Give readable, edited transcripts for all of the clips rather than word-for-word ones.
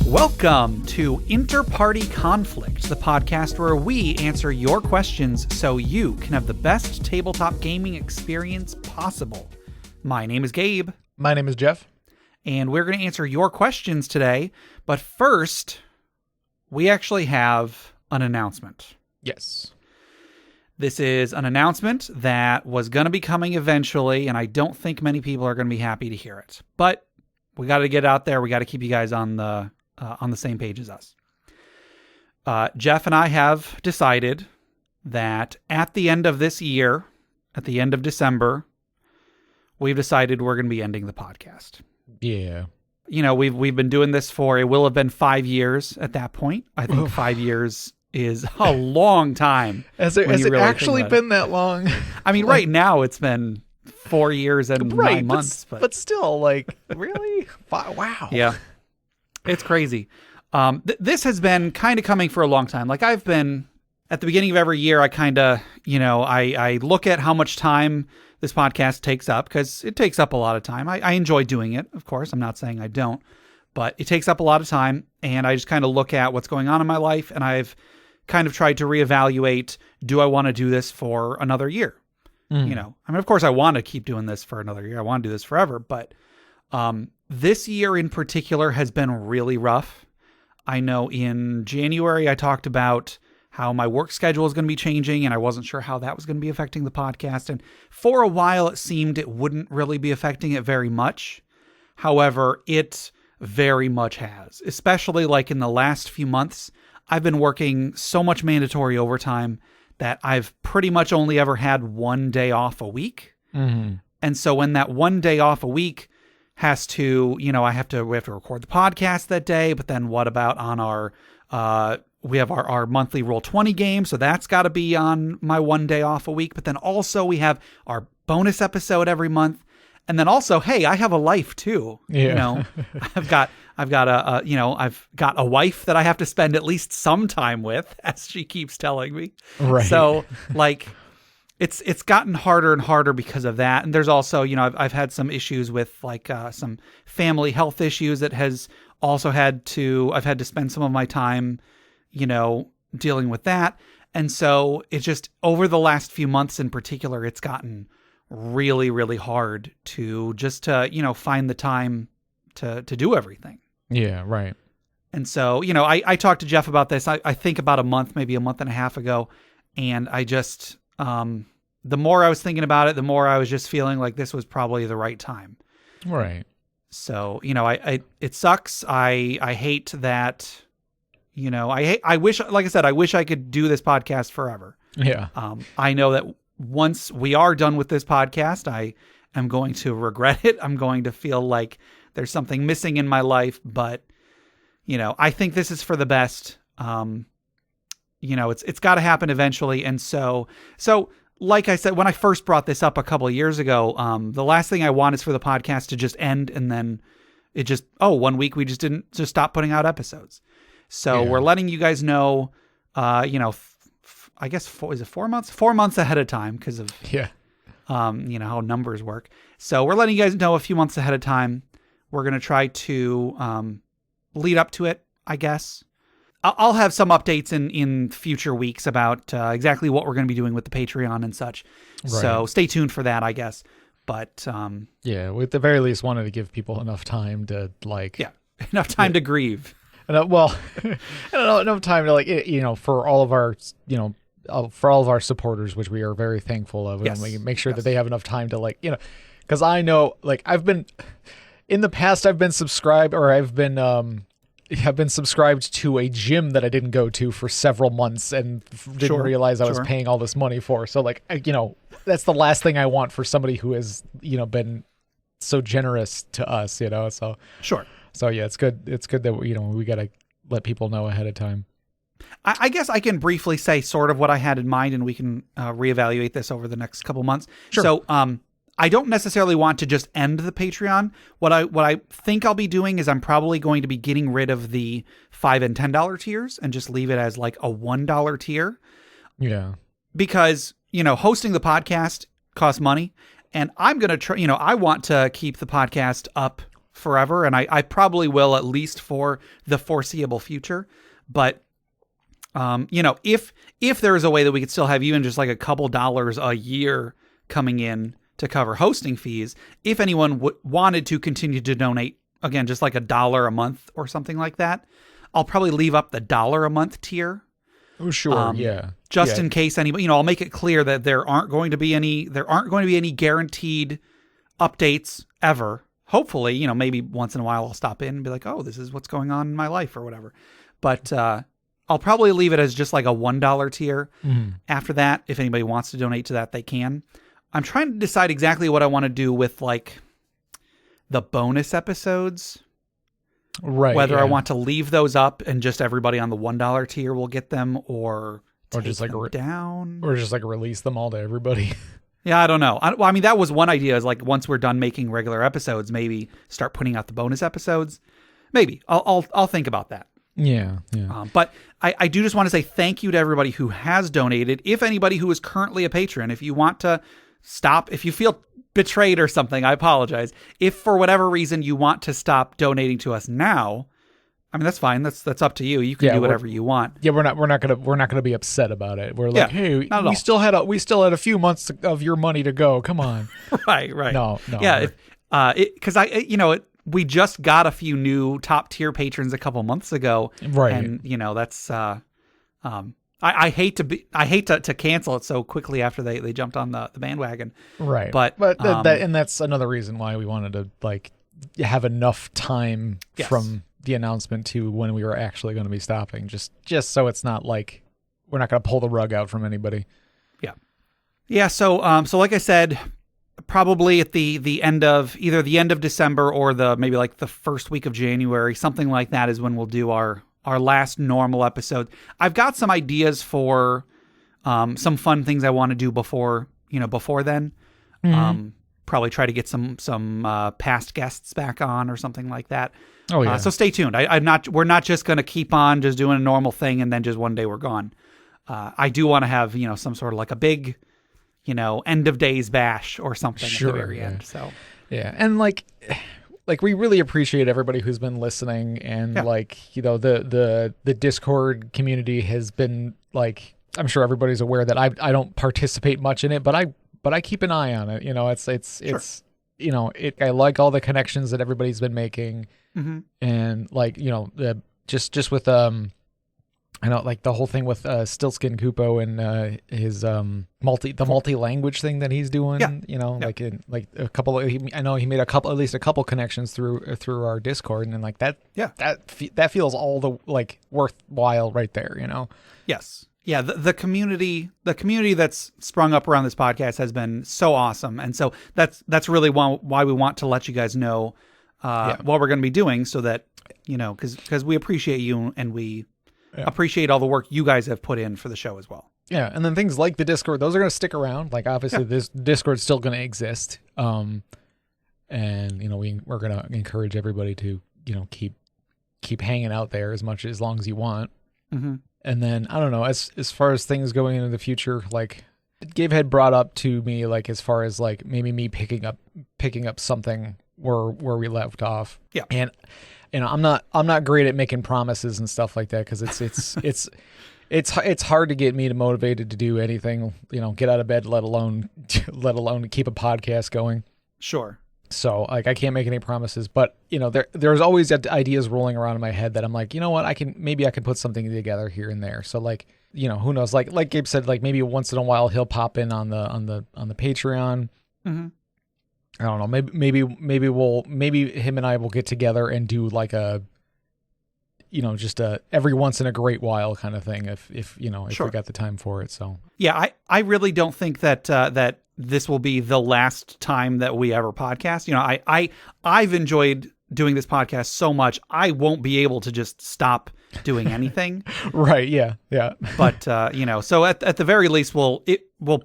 Welcome to InterPartyConflict, the podcast where we answer your questions so you can have the best tabletop gaming experience possible. My name is Gabe. My name is Jeff. And we're going to answer your questions today. But first, we actually have an announcement. Yes. This is an announcement that was going to be coming eventually, and I don't think many people are going to be happy to hear it. But we got to get out there. We got to keep you guys on the same page as us. Jeff and I have decided that at the end of this year, at the end of December, we've decided we're going to be ending the podcast. Yeah. You know, we've been doing this for, it will have been 5 years at that point. I think 5 years is a long time. Has it really actually been that long? I mean, right now it's been 4 years and 9 months. But still, like, really? Wow. Yeah. It's crazy. This has been kind of coming for a long time. Like, I've been, at the beginning of every year, I kind of, I look at how much time this podcast takes up, because it takes up a lot of time. I enjoy doing it, of course. I'm not saying I don't, but it takes up a lot of time, and I just kind of look at what's going on in my life, and I've kind of tried to reevaluate, do I want to do this for another year? Of course, I want to keep doing this for another year. I want to do this forever, but this year in particular has been really rough. I know in January I talked about how my work schedule is going to be changing, and I wasn't sure how that was going to be affecting the podcast. And for a while it seemed it wouldn't really be affecting it very much. However, it very much has, especially like in the last few months. I've been working so much mandatory overtime that I've pretty much only ever had 1 day off a week. Mm-hmm. And so when that 1 day off a week has to, we have to record the podcast that day, but then what about on our, we have our monthly Roll20 game. So that's got to be on my 1 day off a week. But then also we have our bonus episode every month. And then also, hey, I have a life too. Yeah. I've got a wife that I have to spend at least some time with, as she keeps telling me. Right. So like, it's gotten harder and harder because of that. And there's also, I've had some issues with like some family health issues that has also I've had to spend some of my time, dealing with that. And so it's just over the last few months in particular, it's gotten really, really hard to find the time to do everything. Yeah, right. And so, I talked to Jeff about this, I think about maybe a month and a half ago. And I just, the more I was thinking about it, the more I was just feeling like this was probably the right time. Right. So, it sucks. I hate that, I wish, like I said, I wish I could do this podcast forever. Yeah. I know that once we are done with this podcast, I am going to regret it. I'm going to feel like there's something missing in my life, but, I think this is for the best. It's got to happen eventually. And so like I said, when I first brought this up a couple of years ago, the last thing I want is for the podcast to just end. And then it just, 1 week, we just didn't just stop putting out episodes. So We're letting you guys know, I guess, is it 4 months? 4 months ahead of time because of, how numbers work. So we're letting you guys know a few months ahead of time. We're going to try to lead up to it, I guess. I'll have some updates in future weeks about exactly what we're going to be doing with the Patreon and such. Right. So stay tuned for that, I guess. But we at the very least wanted to give people enough time to enough time to grieve. Enough time to for all of our supporters, which we are very thankful of. Yes. And we make sure that they have enough time to because I know I've been in the past, I've been subscribed to a gym that I didn't go to for several months and didn't realize I was paying all this money for. So that's the last thing I want for somebody who has, been so generous to us, so. Sure. So yeah, it's good. It's good that, we got to let people know ahead of time. I guess I can briefly say sort of what I had in mind, and we can reevaluate this over the next couple months. Sure. So, I don't necessarily want to just end the Patreon. What I think I'll be doing is I'm probably going to be getting rid of the $5 and $10 tiers and just leave it as like a $1 tier. Yeah. Because, hosting the podcast costs money, and I'm going to try, I want to keep the podcast up forever, and I probably will at least for the foreseeable future. But if there is a way that we could still have even just like a couple dollars a year coming in to cover hosting fees, if anyone wanted to continue to donate, again, just like $1 a month or something like that, I'll probably leave up the $1 a month tier. Oh, sure. Yeah. Just in case anybody, I'll make it clear that there aren't going to be any guaranteed updates ever. Hopefully, maybe once in a while I'll stop in and be like, oh, this is what's going on in my life or whatever. But I'll probably leave it as just like a $1 tier. Mm-hmm. After that, if anybody wants to donate to that, they can. I'm trying to decide exactly what I want to do with like the bonus episodes. Right. Whether I want to leave those up and just everybody on the $1 tier will get them, or just like down, or just like release them all to everybody. Yeah, I don't know. I mean, that was one idea, is like once we're done making regular episodes, maybe start putting out the bonus episodes. Maybe I'll think about that. Yeah. But I do just want to say thank you to everybody who has donated. If anybody who is currently a patron, if you want to stop, if you feel betrayed or something, I apologize. If for whatever reason you want to stop donating to us now, I mean, that's fine. That's up to you. You can do whatever you want. Yeah, we're not gonna be upset about it. We're like, hey, we still had a few months of your money to go. Come on. Right. No. Yeah, because we just got a few new top tier patrons a couple months ago, right? And that's I hate to cancel it so quickly after they jumped on the bandwagon, right? But that's another reason why we wanted to like have enough time from the announcement to when we were actually going to be stopping, just so it's not like we're not going to pull the rug out from anybody. Yeah. So like I said, probably at the end of either the end of December or maybe like the first week of January, something like that, is when we'll do our last normal episode. I've got some ideas for some fun things I want to do before then. Mm-hmm. Probably try to get some past guests back on or something like that. Oh yeah. So stay tuned. We're not just going to keep on just doing a normal thing and then just one day we're gone. I do want to have some sort of like a big end of days bash or something at the very end. So yeah, and like we really appreciate everybody who's been listening, and the Discord community has been like, I'm sure everybody's aware that I don't participate much in it, but I keep an eye on it. It's I like all the connections that everybody's been making. Mm-hmm. And just with I know, like the whole thing with Stillskin Kupo and his multi-language thing that he's doing. A couple. I know he made at least a couple connections through our Discord, and like that. Yeah, that feels all the like worthwhile right there. Yes. Yeah, the community that's sprung up around this podcast has been so awesome, and so that's really why we want to let you guys know what we're going to be doing, so that because we appreciate you and we appreciate all the work you guys have put in for the show as well. Yeah, and then things like the Discord, those are going to stick around. Like obviously, this Discord's still going to exist, and we're going to encourage everybody to keep hanging out there as long as you want. Mm-hmm. And then I don't know, as far as things going into the future, like Gabe had brought up to me, like as far as like maybe me picking up something where we left off. Yeah. And I'm not great at making promises and stuff like that, because it's hard to get me motivated to do anything, get out of bed, let alone keep a podcast going. Sure. So like I can't make any promises, but there's always ideas rolling around in my head that I'm like, you know what, I can put something together here and there. So like, who knows? Like Gabe said, like maybe once in a while he'll pop in on the Patreon. Mm-hmm. I don't know. Maybe him and I will get together and do like a, just a every once in a great while kind of thing. If we got the time for it. So yeah, I really don't think that this will be the last time that we ever podcast. I've enjoyed doing this podcast so much, I won't be able to just stop doing anything. Right. Yeah. Yeah. But, so at the very least, we'll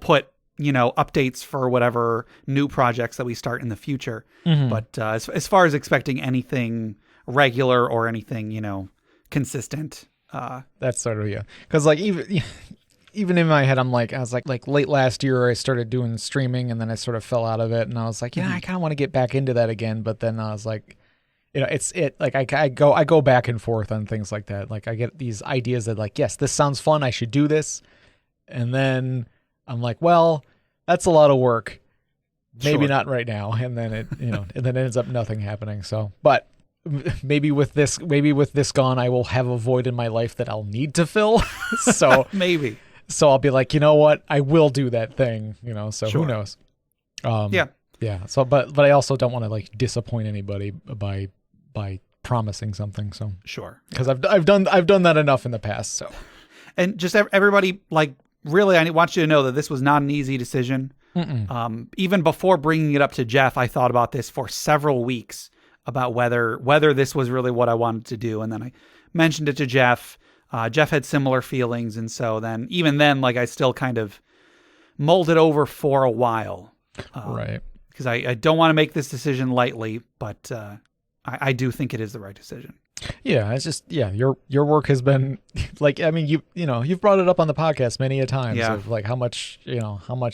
put, updates for whatever new projects that we start in the future. Mm-hmm. But as far as expecting anything regular or anything, consistent. That's sort of, yeah. Because like even in my head, I was like late last year, I started doing streaming and then I sort of fell out of it. And I was like, I kind of want to get back into that again. But then I was like, I go back and forth on things like that. Like I get these ideas that like, yes, this sounds fun. I should do this. And then I'm like, well, that's a lot of work. Maybe not right now. And then and then it ends up nothing happening. So, but maybe with this gone, I will have a void in my life that I'll need to fill. So maybe. So I'll be like, you know what? I will do that thing, so who knows? Yeah. So, but I also don't want to like disappoint anybody by promising something. So sure. Cause I've done that enough in the past. So, and just everybody, like, really, I want you to know that this was not an easy decision. Even before bringing it up to Jeff, I thought about this for several weeks about whether this was really what I wanted to do. And then I mentioned it to Jeff. Jeff had similar feelings. And so then, even then, like, I still kind of mulled it over for a while. Right. Because I don't want to make this decision lightly, but I do think it is the right decision. Yeah, it's just your work has been like, I mean, you've brought it up on the podcast many a times of like how much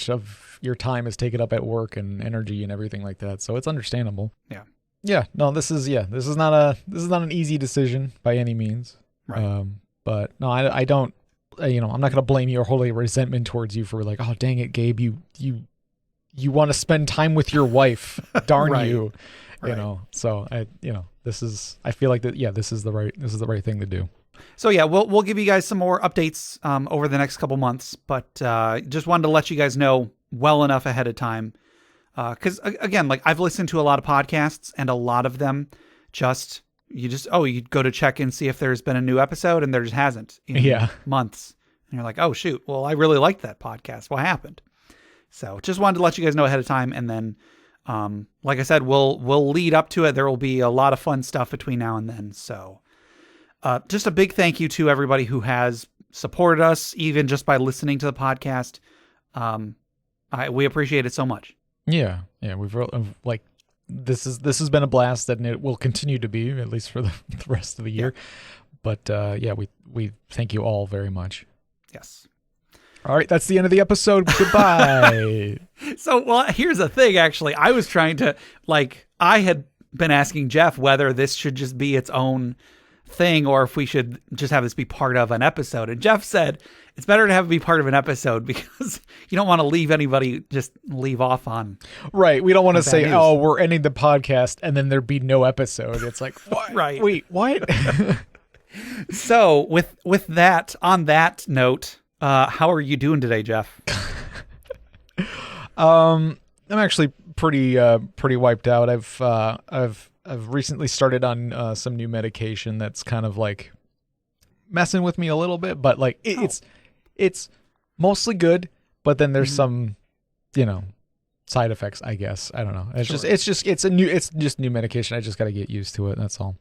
of your time is taken up at work and energy and everything like that. So it's understandable. Yeah. Yeah. No, this is not an easy decision by any means. Right. But no, I don't, I'm not going to blame you or hold a resentment towards you for like, oh, dang it, Gabe, you want to spend time with your wife. Darn right. You. Right. So I feel like this is the right thing to do. So yeah, we'll give you guys some more updates over the next couple months, but just wanted to let you guys know well enough ahead of time. Cause again, like I've listened to a lot of podcasts and a lot of them you go to check and see if there's been a new episode and there just hasn't in months. And you're like, oh shoot, well, I really liked that podcast. What happened? So just wanted to let you guys know ahead of time. And then, like I said, we'll lead up to it. There will be a lot of fun stuff between now and then. So, just a big thank you to everybody who has supported us, even just by listening to the podcast. We appreciate it so much. Yeah. We've like, this has been a blast, and it will continue to be, at least for the rest of the year. But, we thank you all very much. Yes. All right, that's the end of the episode. Goodbye. So, here's the thing, actually. I was trying to, I had been asking Jeff whether this should just be its own thing or if we should just have this be part of an episode. And Jeff said it's better to have it be part of an episode because you don't want to leave off on. Right. We don't want to say, news. Oh, we're ending the podcast and then there'd be no episode. It's like, what? Right. Wait, what? So with that, on that note, how are you doing today, Jeff? I'm actually pretty wiped out. I've recently started on some new medication that's kind of like messing with me a little bit, but like it's mostly good, but then there's some, side effects, I guess. I don't know. It's just new medication. I just got to get used to it. That's all.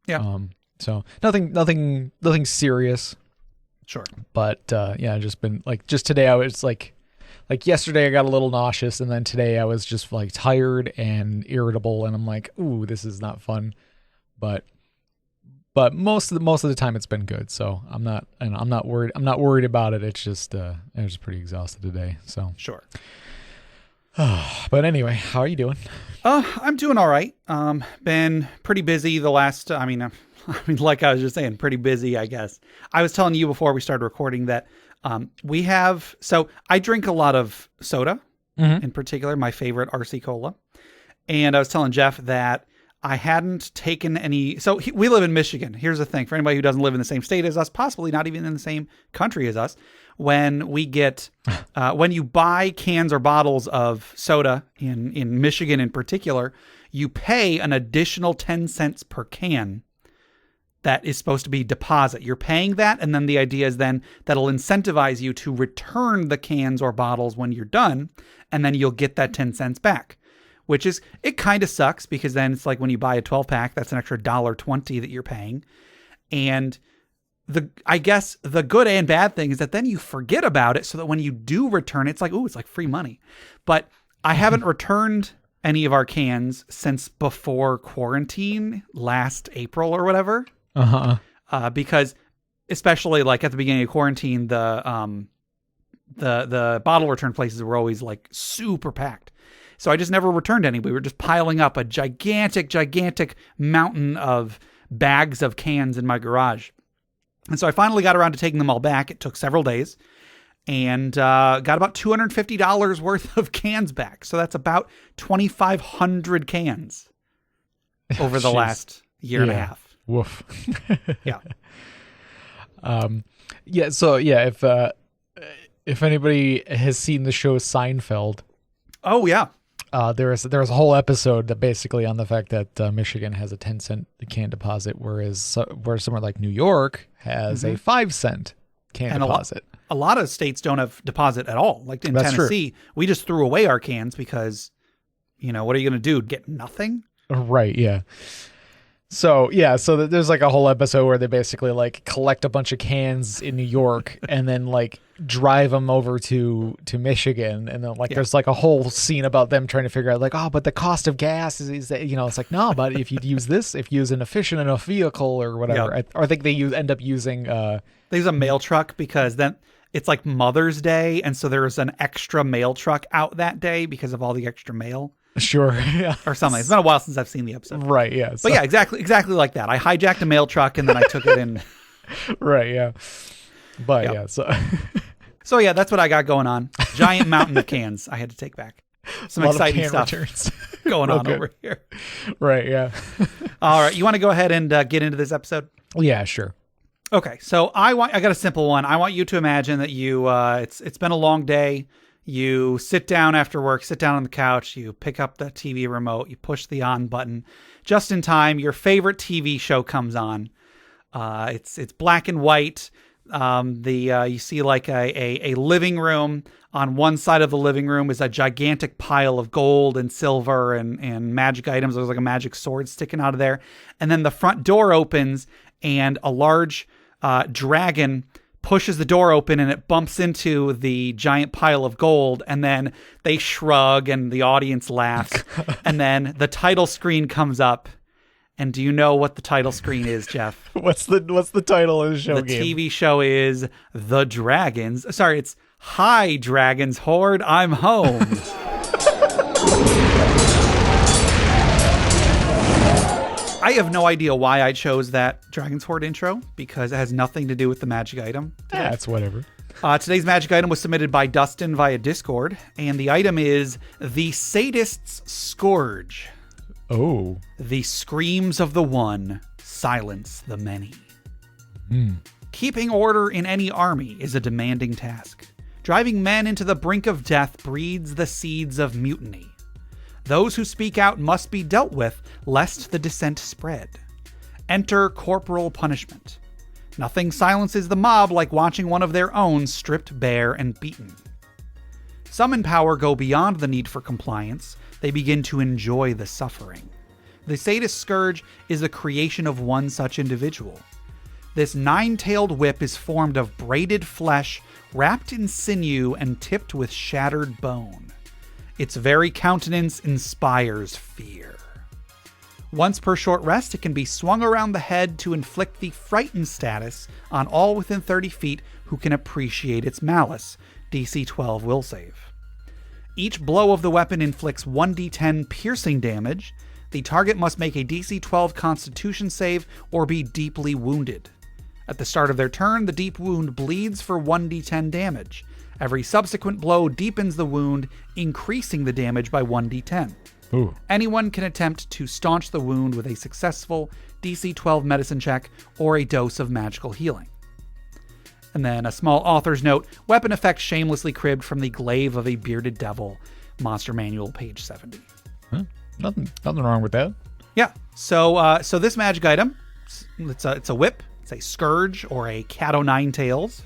Yeah. So nothing serious. Sure. But just been just today I was like yesterday I got a little nauseous, and then today I was just like tired and irritable, and I'm like, ooh, this is not fun. But most of the time it's been good. So I'm not worried about it. It's just I was pretty exhausted today. So sure. But anyway, how are you doing? I'm doing all right. Been pretty busy the last, like I was just saying, pretty busy, I guess. I was telling you before we started recording that so I drink a lot of soda, in particular, my favorite RC Cola. And I was telling Jeff that I hadn't taken any. So we live in Michigan. Here's the thing. For anybody who doesn't live in the same state as us, possibly not even in the same country as us, when you buy cans or bottles of soda in Michigan in particular, you pay an additional 10 cents per can. That is supposed to be deposit. You're paying that, and then the idea is then that'll incentivize you to return the cans or bottles when you're done, and then you'll get that 10 cents back, which is, it kind of sucks because then it's like when you buy a 12-pack, that's an extra $1.20 that you're paying. And I guess the good and bad thing is that then you forget about it so that when you do return it, it's like, ooh, it's like free money. But I haven't returned any of our cans since before quarantine last April or whatever. Because especially like at the beginning of quarantine, the bottle return places were always like super packed. So I just never returned any. We were just piling up a gigantic mountain of bags of cans in my garage. And so I finally got around to taking them all back. It took several days and got about $250 worth of cans back. So that's about 2,500 cans over the last year and a half. Woof. Yeah. So if anybody has seen the show Seinfeld. Oh, yeah. There was a whole episode that basically on the fact that Michigan has a 10-cent can deposit, where somewhere like New York has a 5-cent can deposit. A lot of states don't have deposit at all. Like in Tennessee, we just threw away our cans because, what are you going to do? Get nothing? Right, yeah. So there's like a whole episode where they basically like collect a bunch of cans in New York and then like drive them over to Michigan, and then there's like a whole scene about them trying to figure out like, oh, but the cost of gas is that, it's like, no, but if you use an efficient enough vehicle or whatever, I think they end up using they use a mail truck because then it's like Mother's Day, and so there's an extra mail truck out that day because of all the extra mail. Sure, yeah. Or something. It's been a while since I've seen the episode. Right, yeah. But yeah, exactly like that. I hijacked a mail truck and then I took it in. Right, yeah. But yeah, So yeah, that's what I got going on. Giant mountain of cans I had to take back. Some exciting stuff going on over here. Right, yeah. All right, you want to go ahead and get into this episode? Yeah, sure. Okay, so I got a simple one. I want you to imagine that you it's been a long day. You sit down after work, sit down on the couch, you pick up the TV remote, you push the on button. Just in time, your favorite TV show comes on. It's black and white. You see like a living room. On one side of the living room is a gigantic pile of gold and silver and magic items. There's like a magic sword sticking out of there. And then the front door opens and a large dragon pushes the door open and it bumps into the giant pile of gold, and then they shrug and the audience laughs. And then the title screen comes up. And do you know what the title screen is, Jeff? What's the title of the show? The TV show is The Dragons. Sorry, it's Hi Dragons Horde, I'm Home. I have no idea why I chose that Dragon's Horde intro, because it has nothing to do with the magic item. Yeah, it's whatever. Today's magic item was submitted by Dustin via Discord, and the item is the Sadist's Scourge. Oh. The screams of the one silence the many. Keeping order in any army is a demanding task. Driving men into the brink of death breeds the seeds of mutiny. Those who speak out must be dealt with, lest the dissent spread. Enter corporal punishment. Nothing silences the mob like watching one of their own stripped bare and beaten. Some in power go beyond the need for compliance. They begin to enjoy the suffering. The Sadist Scourge is the creation of one such individual. This 9-tailed whip is formed of braided flesh, wrapped in sinew and tipped with shattered bone. Its very countenance inspires fear. Once per short rest, it can be swung around the head to inflict the frightened status on all within 30 feet who can appreciate its malice. DC 12 will save. Each blow of the weapon inflicts 1d10 piercing damage. The target must make a DC 12 Constitution save or be deeply wounded. At the start of their turn, the deep wound bleeds for 1d10 damage. Every subsequent blow deepens the wound, increasing the damage by 1d10. Ooh. Anyone can attempt to staunch the wound with a successful DC 12 medicine check or a dose of magical healing. And then a small author's note, weapon effect shamelessly cribbed from the glaive of a bearded devil, Monster Manual, page 70. Huh? Nothing wrong with that. Yeah. So this magic item, it's a whip, it's a scourge or a cat o' nine tails.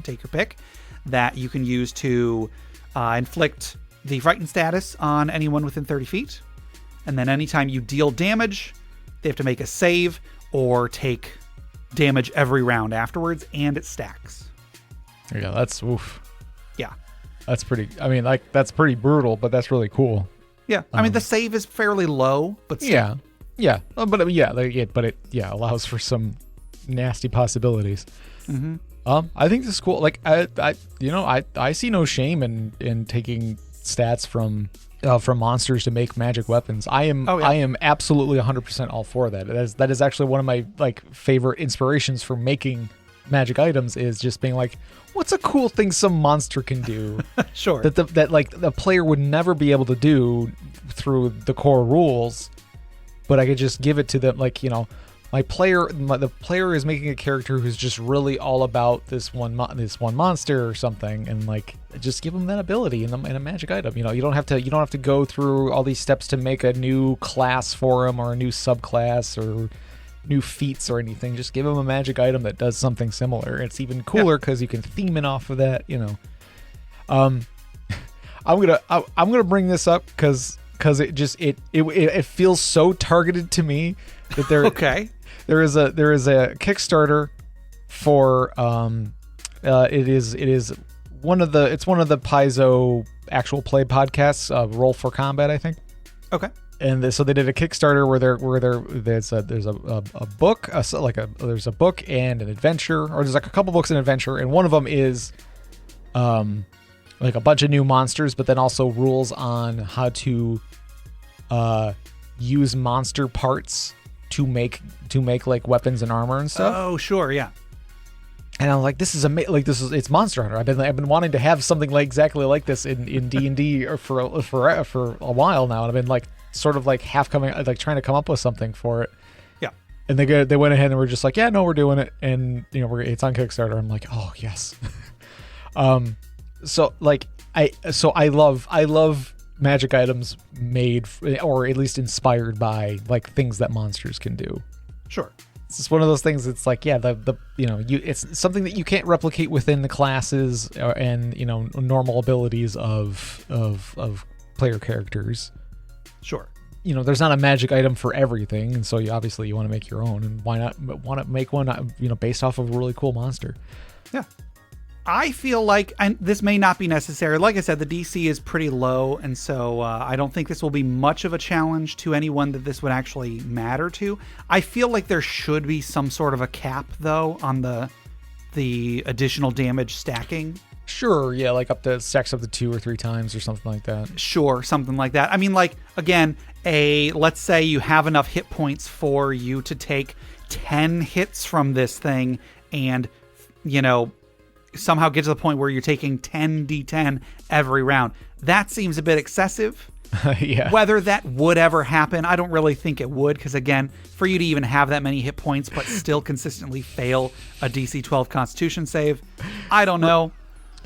Take your pick. That you can use to inflict the frightened status on anyone within 30 feet. And then anytime you deal damage, they have to make a save or take damage every round afterwards, and it stacks. Yeah, that's oof. Yeah. That's pretty, that's pretty brutal, but that's really cool. Yeah. The save is fairly low, but still. Yeah. Yeah. But it allows for some nasty possibilities. Mm-hmm. I think this is cool. Like I see no shame in taking stats from monsters to make magic weapons. I am absolutely 100% all for that. That is actually one of my like favorite inspirations for making magic items, is just being like, what's a cool thing some monster can do sure, that like the player would never be able to do through the core rules, but I could just give it to them. Like, you know, the player is making a character who's just really all about this one monster or something, and like just give them that ability in a magic item. You know, you don't have to go through all these steps to make a new class for them or a new subclass or new feats or anything. Just give them a magic item that does something similar. It's even cooler because you can theme it off of that. You know, I'm gonna bring this up because it feels so targeted to me that there okay. There is a Kickstarter for it is one of the Paizo actual play podcasts, Roll for Combat, I think. Okay. And so they did a Kickstarter where there's a book, there's a book and an adventure, or there's like a couple books and adventure, and one of them is like a bunch of new monsters, but then also rules on how to use monster parts to make like weapons and armor and stuff. Oh, sure, yeah. And I was like, this is it's Monster Hunter. I've been wanting to have something like exactly like this in D&D for a while now, and I've been like sort of like trying to come up with something for it. Yeah. And they went ahead and were just like, yeah, no, we're doing it, and you know, it's on Kickstarter. I'm like, oh yes. So like I love magic items made or at least inspired by like things that monsters can do. Sure. It's just one of those things. It's like, yeah, it's something that you can't replicate within the classes and, you know, normal abilities of player characters. Sure. You know, there's not a magic item for everything, and so you want to make your own, and why not want to make one, you know, based off of a really cool monster. Yeah. I feel like, and this may not be necessary, like I said, the DC is pretty low, and so I don't think this will be much of a challenge to anyone that this would actually matter to. I feel like there should be some sort of a cap, though, on the additional damage stacking. Sure, yeah, like stacks up to 2 or 3 times or something like that. Sure, something like that. I mean, like, again, let's say you have enough hit points for you to take 10 hits from this thing and, you know, somehow get to the point where you're taking 10d10 every round. That seems a bit excessive. Yeah. Whether that would ever happen, I don't really think it would, because again, for you to even have that many hit points but still consistently fail a DC 12 Constitution save, I don't know.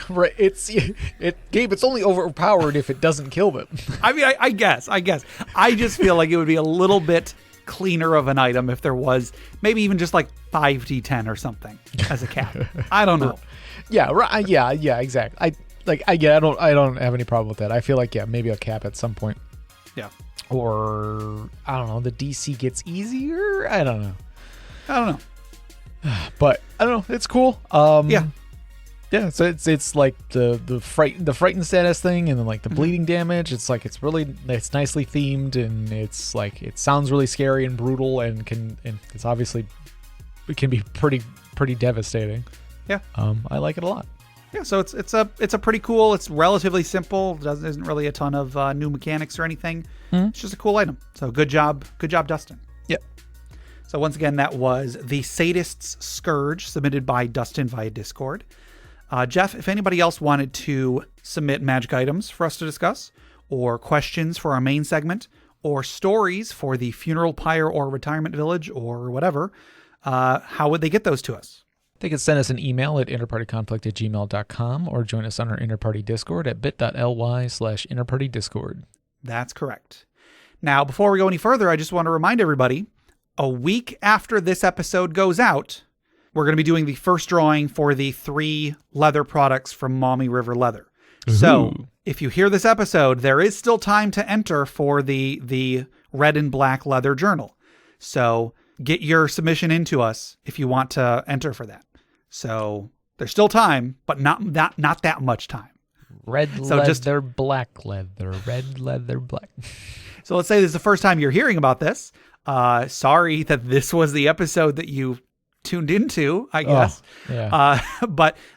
Right, Gabe, it's only overpowered if it doesn't kill them. I mean, I guess. I just feel like it would be a little bit cleaner of an item if there was maybe even just like 5d10 or something as a cap. I don't know. Yeah, right. Yeah, exactly. I don't have any problem with that. I feel like, yeah, maybe a cap at some point. Yeah. Or I don't know, the DC gets easier. I don't know. But I don't know. It's cool. Yeah. Yeah, so it's like the frightened status thing, and then like the bleeding damage. It's like it's nicely themed, and it's like it sounds really scary and brutal, and it's obviously it can be pretty devastating. Yeah. I like it a lot. Yeah, so it's a pretty cool. It's relatively simple. Isn't really a ton of new mechanics or anything. Mm-hmm. It's just a cool item. So good job, Dustin. Yep. So once again, that was the Sadist's Scourge, submitted by Dustin via Discord. Jeff, if anybody else wanted to submit magic items for us to discuss, or questions for our main segment, or stories for the funeral pyre or retirement village or whatever, how would they get those to us? They can send us an email at interpartyconflict@gmail.com or join us on our Interparty Discord at bit.ly/interpartydiscord. That's correct. Now, before we go any further, I just want to remind everybody, a week after this episode goes out, we're going to be doing the first drawing for the 3 leather products from Maumee River Leather. Ooh. So if you hear this episode, there is still time to enter for the red and black leather journal. So get your submission into us if you want to enter for that. So there's still time, but not that much time. Leather, black leather, red leather, black. So let's say this is the first time you're hearing about this. Sorry that this was the episode that you tuned into, I guess. Oh,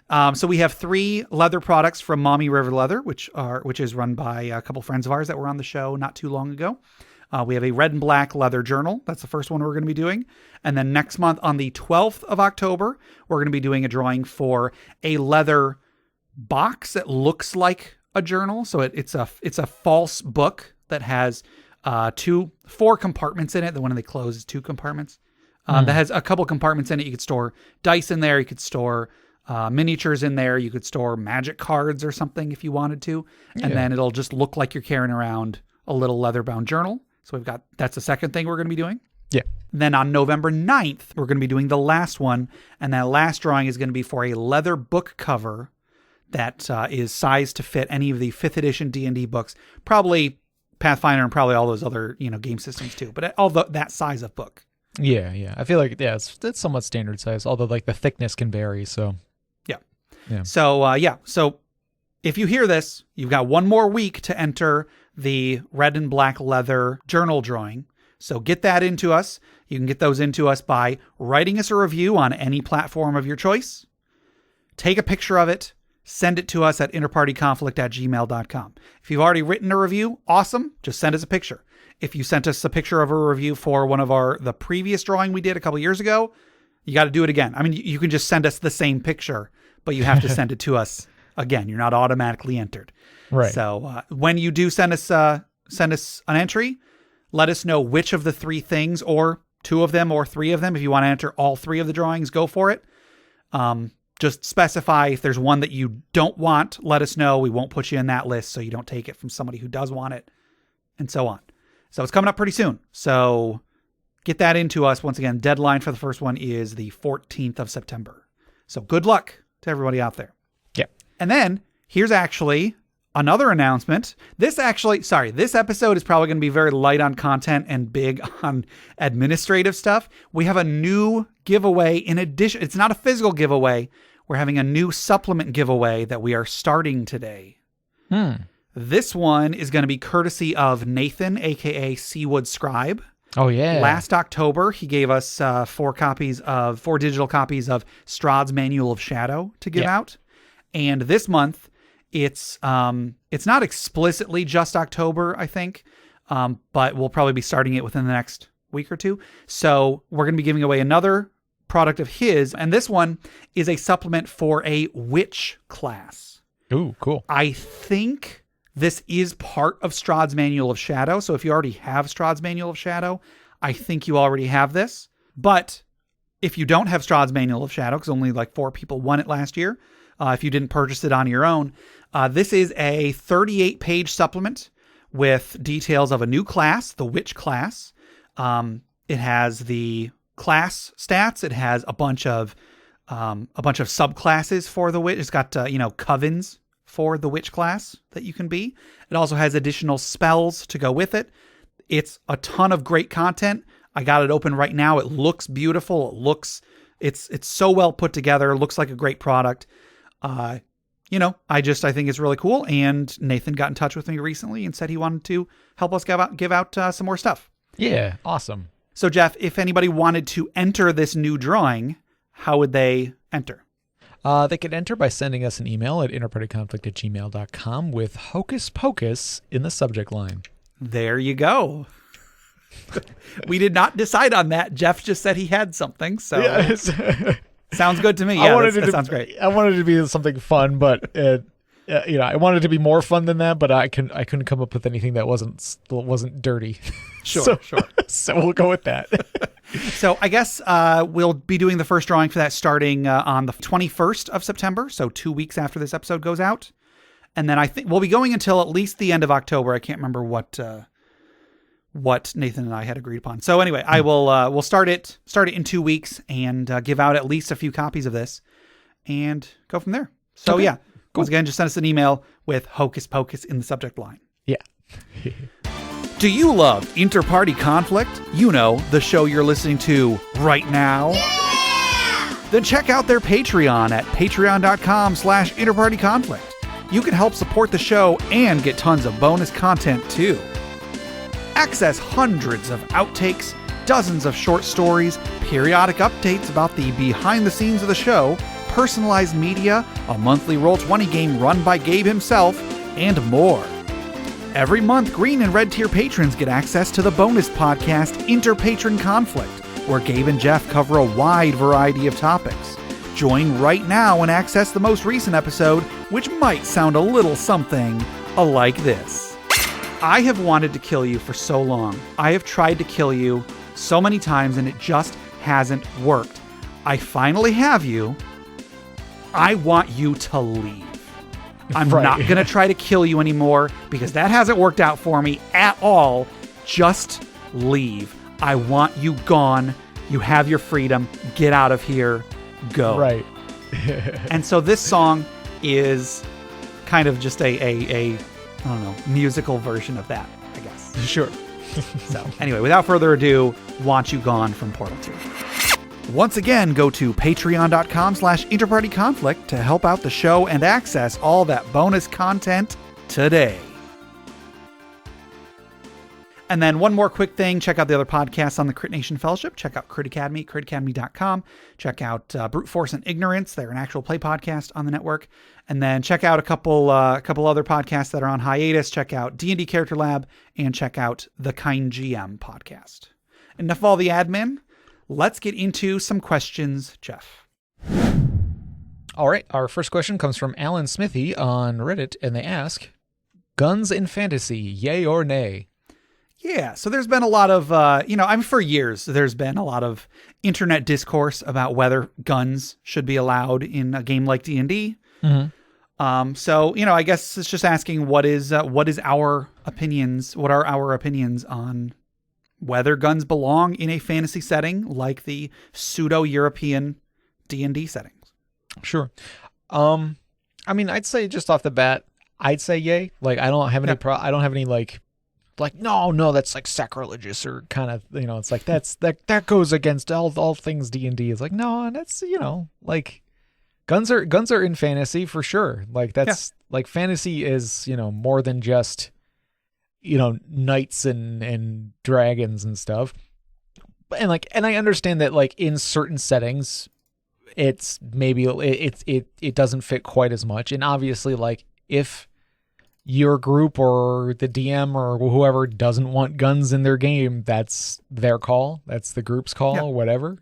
yeah. So we have 3 leather products from Mommy River Leather, which is run by a couple friends of ours that were on the show not too long ago. We have a red and black leather journal. That's the first one we're going to be doing. And then next month on the 12th of October, we're going to be doing a drawing for a leather box that looks like a journal. So it's a false book that has 4 compartments in it. The one they close is 2 compartments. That has a couple compartments in it. You could store dice in there. You could store miniatures in there. You could store magic cards or something if you wanted to. And then it'll just look like you're carrying around a little leather-bound journal. So that's the second thing we're going to be doing. Yeah. Then on November 9th, we're going to be doing the last one. And that last drawing is going to be for a leather book cover that is sized to fit any of the 5th edition D&D books. Probably Pathfinder and probably all those other, game systems too. But that size of book. Yeah. I feel like, it's somewhat standard size, although like the thickness can vary. So, yeah. So if you hear this, you've got one more week to enter the red and black leather journal drawing. So get that into us. You can get those into us by writing us a review on any platform of your choice. Take a picture of it. Send it to us at InterPartyConflict@gmail.com. If you've already written a review, awesome. Just send us a picture. If you sent us a picture of a review for one of the previous drawing we did a couple years ago, you got to do it again. I mean, you can just send us the same picture, but you have to send it to us again. You're not automatically entered. Right. So when you do send us an entry, let us know which of the 3 things, or 2 of them, or 3 of them. If you want to enter all 3 of the drawings, go for it. Just specify if there's one that you don't want. Let us know. We won't put you in that list, so you don't take it from somebody who does want it, and so on. So it's coming up pretty soon. So get that into us. Once again, deadline for the first one is the 14th of September. So good luck to everybody out there. Yeah. And then here's actually another announcement. This episode is probably going to be very light on content and big on administrative stuff. We have a new giveaway in addition. It's not a physical giveaway. We're having a new supplement giveaway that we are starting today. This one is going to be courtesy of Nathan, aka Seawood Scribe. Oh, yeah. Last October, he gave us 4 digital copies of Strahd's Manual of Shadow to give out. And this month, it's not explicitly just October, I think, but we'll probably be starting it within the next week or 2. So we're going to be giving away another product of his, and this one is a supplement for a witch class. Ooh, cool. I think this is part of Strahd's Manual of Shadow. So if you already have Strahd's Manual of Shadow, I think you already have this. But if you don't have Strahd's Manual of Shadow, because only like 4 people won it last year, if you didn't purchase it on your own, this is a 38-page supplement with details of a new class, the Witch class. It has the class stats. It has a bunch of subclasses for the Witch. It's got covens for the Witch class that you can be. It also has additional spells to go with it. It's a ton of great content. I got it open right now. It looks beautiful. It's so well put together. It looks like a great product. I think it's really cool. And Nathan got in touch with me recently and said he wanted to help us give out some more stuff. Yeah, awesome. So Jeff, if anybody wanted to enter this new drawing, how would they enter? They could enter by sending us an email at interpartyconflict@gmail.com with Hocus Pocus in the subject line. There you go. We did not decide on that. Jeff just said he had something, so sounds good to me. Yeah, that sounds great. I wanted it to be something fun, but I wanted it to be more fun than that. But I couldn't come up with anything that wasn't dirty. Sure. So we'll go with that. So I guess we'll be doing the first drawing for that starting on the 21st of September. So 2 weeks after this episode goes out. And then I think we'll be going until at least the end of October. I can't remember what Nathan and I had agreed upon. So anyway, I will we'll start it in 2 weeks and give out at least a few copies of this and go from there. So okay. Yeah, cool. Once again, just send us an email with Hocus Pocus in the subject line. Yeah. Do you love Interparty Conflict? You know, the show you're listening to right now? Yeah! Then check out their Patreon at patreon.com/interpartyconflict. You can help support the show and get tons of bonus content too. Access hundreds of outtakes, dozens of short stories, periodic updates about the behind the scenes of the show, personalized media, a monthly Roll20 game run by Gabe himself, and more. Every month, Green and Red Tier patrons get access to the bonus podcast InterPatronConflict, where Gabe and Jeff cover a wide variety of topics. Join right now and access the most recent episode, which might sound a little something like this. I have wanted to kill you for so long. I have tried to kill you so many times and it just hasn't worked. I finally have you. I want you to leave. I'm not going to try to kill you anymore because that hasn't worked out for me at all. Just leave. I want you gone. You have your freedom. Get out of here. Go. Right. And so this song is kind of just a I don't know, musical version of that, I guess. Sure. So anyway, without further ado, Want You Gone from Portal 2. Once again, go to patreon.com/InterPartyConflict to help out the show and access all that bonus content today. And then one more quick thing, check out the other podcasts on the Crit Nation Fellowship. Check out Crit Academy, critacademy.com. Check out Brute Force and Ignorance. They're an actual play podcast on the network. And then check out a couple other podcasts that are on hiatus. Check out D&D Character Lab and check out the Kind GM podcast. Enough of all the admin. Let's get into some questions, Jeff. All right. Our first question comes from Alan Smithy on Reddit, and they ask, guns in fantasy, yay or nay? Yeah, so there's been a lot of, for years, there's been a lot of internet discourse about whether guns should be allowed in a game like D&D. Mm-hmm. So, I guess it's just asking what are our opinions on whether guns belong in a fantasy setting like the pseudo-European D&D settings. Sure. I'd say just off the bat, I'd say yay. Like, I don't have any I don't have any no, that's like sacrilegious or kind of, it's like that goes against all things D&D. It's like, no, and that's, like guns are in fantasy for sure. Like that's like fantasy is, more than just, knights and dragons and stuff. And I understand that like in certain settings, it's maybe it doesn't fit quite as much. And obviously like if your group or the DM or whoever doesn't want guns in their game, that's their call. That's the group's call or whatever,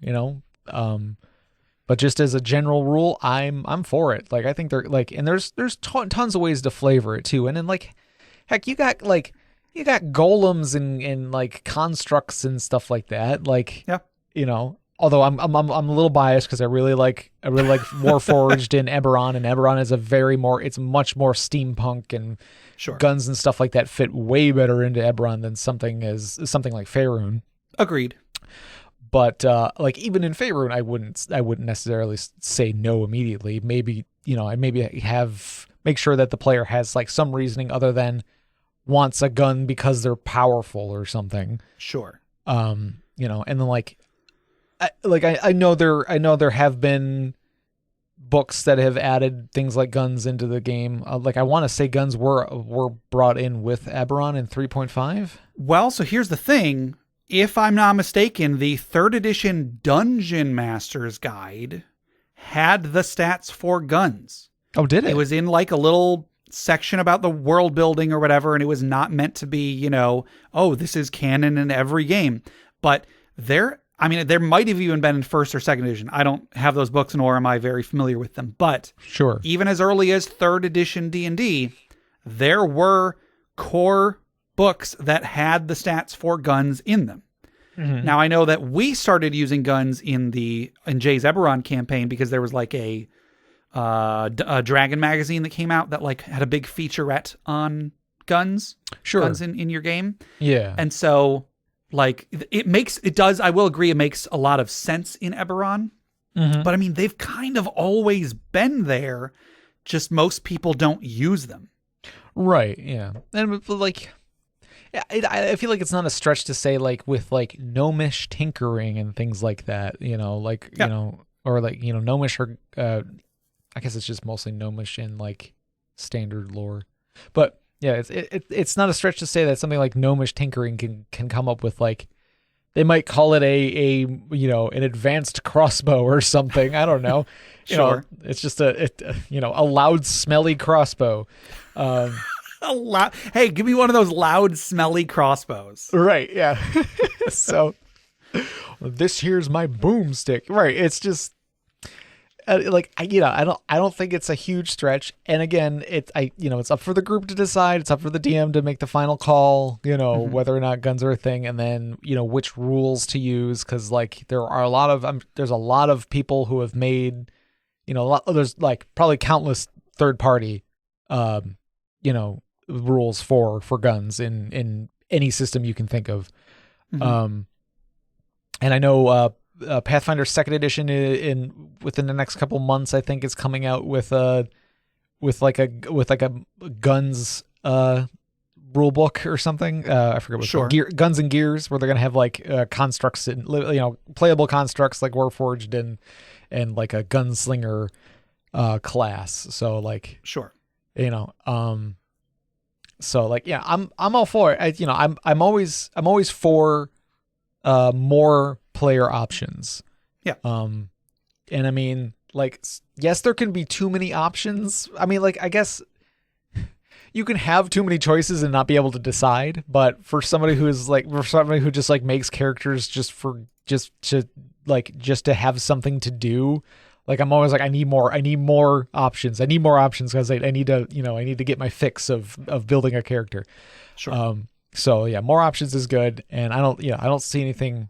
but just as a general rule, I'm for it. Like, I think they're like, and there's tons of ways to flavor it too. And then like, heck, you got golems and like constructs and stuff like that. Like, although I'm a little biased because I really like Warforged and Eberron, and Eberron is it's much more steampunk and guns and stuff like that fit way better into Eberron than something like Faerun. Agreed. But like even in Faerun, I wouldn't necessarily say no immediately. Maybe I make sure that the player has like some reasoning other than wants a gun because they're powerful or something. Sure. And then like. I know there have been books that have added things like guns into the game. I want to say guns were brought in with Eberron in 3.5. Well, so here's the thing. If I'm not mistaken, the 3rd edition Dungeon Master's Guide had the stats for guns. Oh, did it? It was in like a little section about the world building or whatever, and it was not meant to be, this is canon in every game. But there might have even been in 1st or 2nd edition. I don't have those books, nor am I very familiar with them. But sure, even as early as 3rd edition D&D, there were core books that had the stats for guns in them. Mm-hmm. Now, I know that we started using guns in Jay's Eberron campaign because there was like a Dragon magazine that came out that like had a big featurette on guns. Sure. Guns in your game. Yeah. And so like I will agree, it makes a lot of sense in Eberron. Mm-hmm. But I mean, they've kind of always been there. Just most people don't use them. Right. Yeah. And like, I feel like it's not a stretch to say like with like gnomish tinkering and things like that, or like, gnomish or, I guess it's just mostly gnomish in like standard lore, but yeah, it's not a stretch to say that something like gnomish tinkering can come up with like They might call it a an advanced crossbow or something. I don't know. Sure. It's just a loud, smelly crossbow. Hey, give me one of those loud, smelly crossbows. Right. Yeah. So this here's my boomstick. Right. It's just I don't think it's a huge stretch. And again, it's up for the group to decide. It's up for the DM to make the final call, whether or not guns are a thing, and then, which rules to use. Cause like there's a lot of people who have made, there's like probably countless third party, rules for guns in any system you can think of. And I know, Pathfinder Second Edition within the next couple months, I think, is coming out with a guns rule book or something. I forget what. Sure. Guns and Gears, where they're gonna have like constructs and playable constructs like Warforged and like a Gunslinger class. So like sure, so like yeah, I'm all for it. I'm always for more player options. Yeah. And I mean, like, yes, there can be too many options. I mean, like, I guess you can have too many choices and not be able to decide. But for somebody who just like makes characters just to have something to do, like, I'm always like, I need more options. I need more options because I need to get my fix of building a character. Sure. So yeah, more options is good, and I don't see anything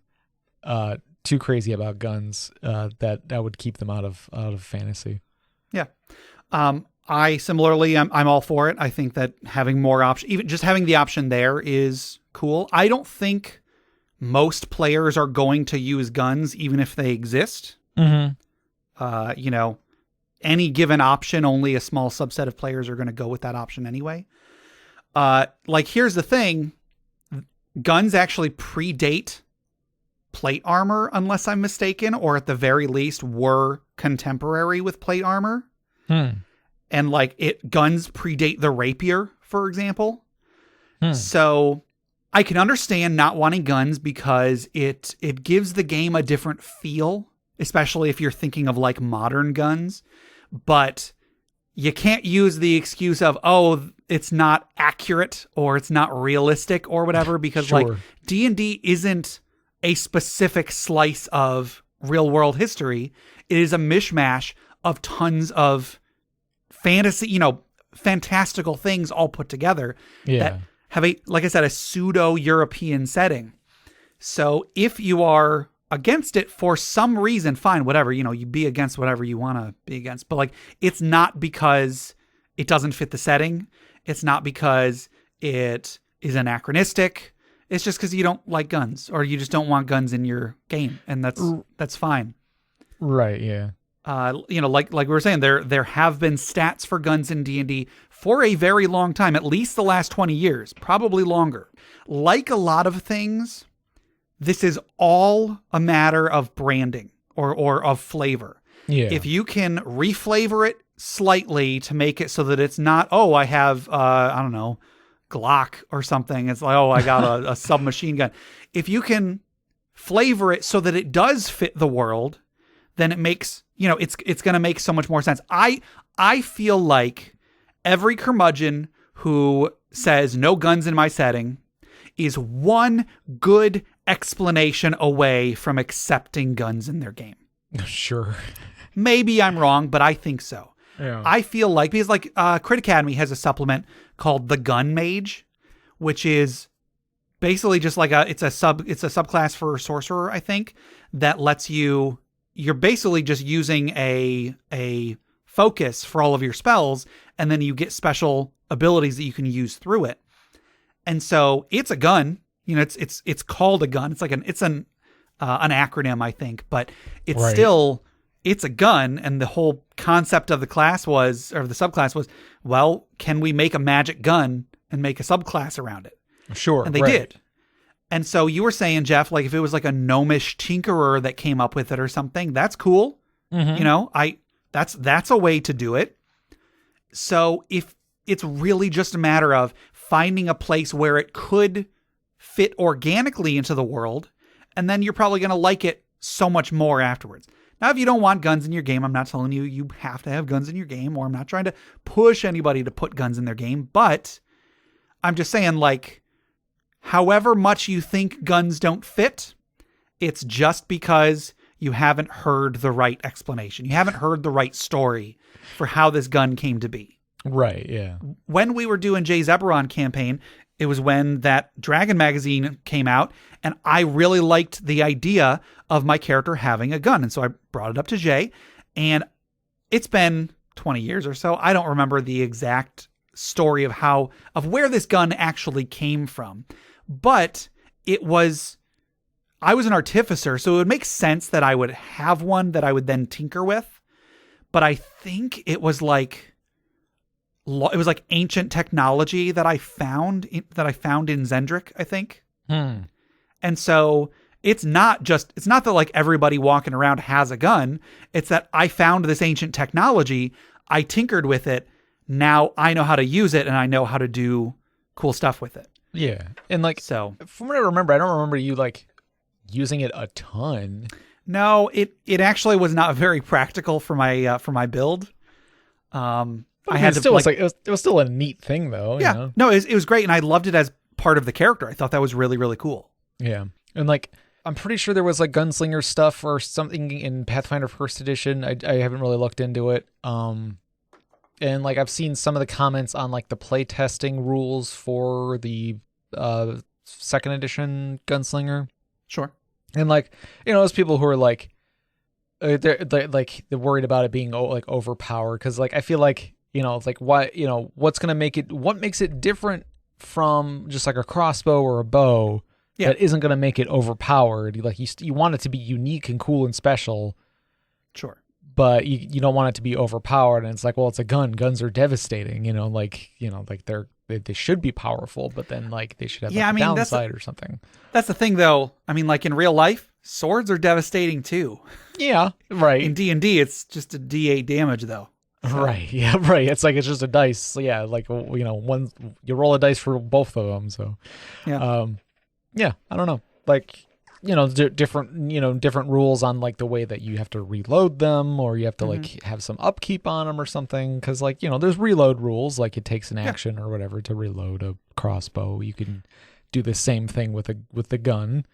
too crazy about guns that would keep them out of fantasy. Yeah. I similarly, I'm all for it. I think that having more options, even just having the option there, is cool. I don't think most players are going to use guns even if they exist. Any given option, only a small subset of players are going to go with that option anyway. Like, here's the thing. Guns actually predate plate armor, unless I'm mistaken, or at the very least were contemporary with plate armor. And like guns predate the rapier, for example. So I can understand not wanting guns because it gives the game a different feel, especially if you're thinking of like modern guns. But you can't use the excuse of, oh, it's not accurate or it's not realistic or whatever, because like D&D isn't a specific slice of real world history. It is a mishmash of tons of fantasy, fantastical things all put together that have like I said, a pseudo European setting. So if you are against it for some reason, fine, whatever, you be against whatever you want to be against, but like, it's not because it doesn't fit the setting. It's not because it is anachronistic. It's just because you don't like guns, or you just don't want guns in your game, and that's fine. Right. Yeah. Like we were saying, there have been stats for guns in D&D for a very long time, at least the last 20 years, probably longer. Like a lot of things, this is all a matter of branding or of flavor. Yeah. If you can reflavor it slightly to make it so that it's not, oh, I have, I don't know, Glock or something. It's like, oh, I got a submachine gun. If you can flavor it so that it does fit the world, then it makes, it's going to make so much more sense. I feel like every curmudgeon who says no guns in my setting is one good explanation away from accepting guns in their game. Sure. Maybe I'm wrong, but I think so. Yeah. I feel like, because like Crit Academy has a supplement called the Gun Mage, which is basically just like it's a subclass for sorcerer, I think, that lets you're basically just using a focus for all of your spells, and then you get special abilities that you can use through it. And so it's a gun, it's called a gun. It's like an acronym, I think, but it's still, it's a gun. And the whole concept of the class was, or the subclass was, well, can we make a magic gun and make a subclass around it? Sure. And they did. And so you were saying, Jeff, like if it was like a gnomish tinkerer that came up with it or something, that's cool. Mm-hmm. That's a way to do it. So if it's really just a matter of finding a place where it could fit organically into the world, and then you're probably going to like it so much more afterwards. Now, if you don't want guns in your game, I'm not telling you you have to have guns in your game, or I'm not trying to push anybody to put guns in their game, but I'm just saying, like, however much you think guns don't fit, it's just because you haven't heard the right explanation. You haven't heard the right story for how this gun came to be. Right, yeah. When we were doing Jay's Eberron campaign, it was when that Dragon magazine came out, and I really liked the idea of my character having a gun. And so I brought it up to Jay, and it's been 20 years or so. I don't remember the exact story of where this gun actually came from, but I was an artificer, so it would make sense that I would have one that I would then tinker with. But I think it was like ancient technology that I found in Zendrick, I think. And so it's not that like everybody walking around has a gun. It's that I found this ancient technology. I tinkered with it. Now I know how to use it, and I know how to do cool stuff with it. Yeah. And like, so from what I don't remember you like using it a ton. No, it actually was not very practical for my build. I had to like, it was still a neat thing though. Yeah. You know? No, it was great, and I loved it as part of the character. I thought that was really, really cool. Yeah. And like, I'm pretty sure there was like Gunslinger stuff or something in Pathfinder First Edition. I haven't really looked into it. And like, I've seen some of the comments on like the playtesting rules for the second edition Gunslinger. Sure. And like, you know, those people who are like, they're worried about it being like overpowered. Cause like, I feel like, you know, like what makes it different from just like a crossbow or a bow that isn't going to make it overpowered. Like you want it to be unique and cool and special. Sure. But you don't want it to be overpowered. And it's like, well, it's a gun. Guns are devastating, like they should be powerful, but then like they should have a downside or something. That's the thing though. I mean, like in real life, swords are devastating too. Yeah. Right. In D&D, it's just a D8 damage though. So. Right. Yeah. Right. It's like, it's just a dice. So, yeah. Like, one, you roll a dice for both of them. So, yeah. I don't know. Like, different rules on like the way that you have to reload them, or you have to like have some upkeep on them or something. Cause like, there's reload rules, like it takes an action or whatever to reload a crossbow. You can do the same thing with the gun.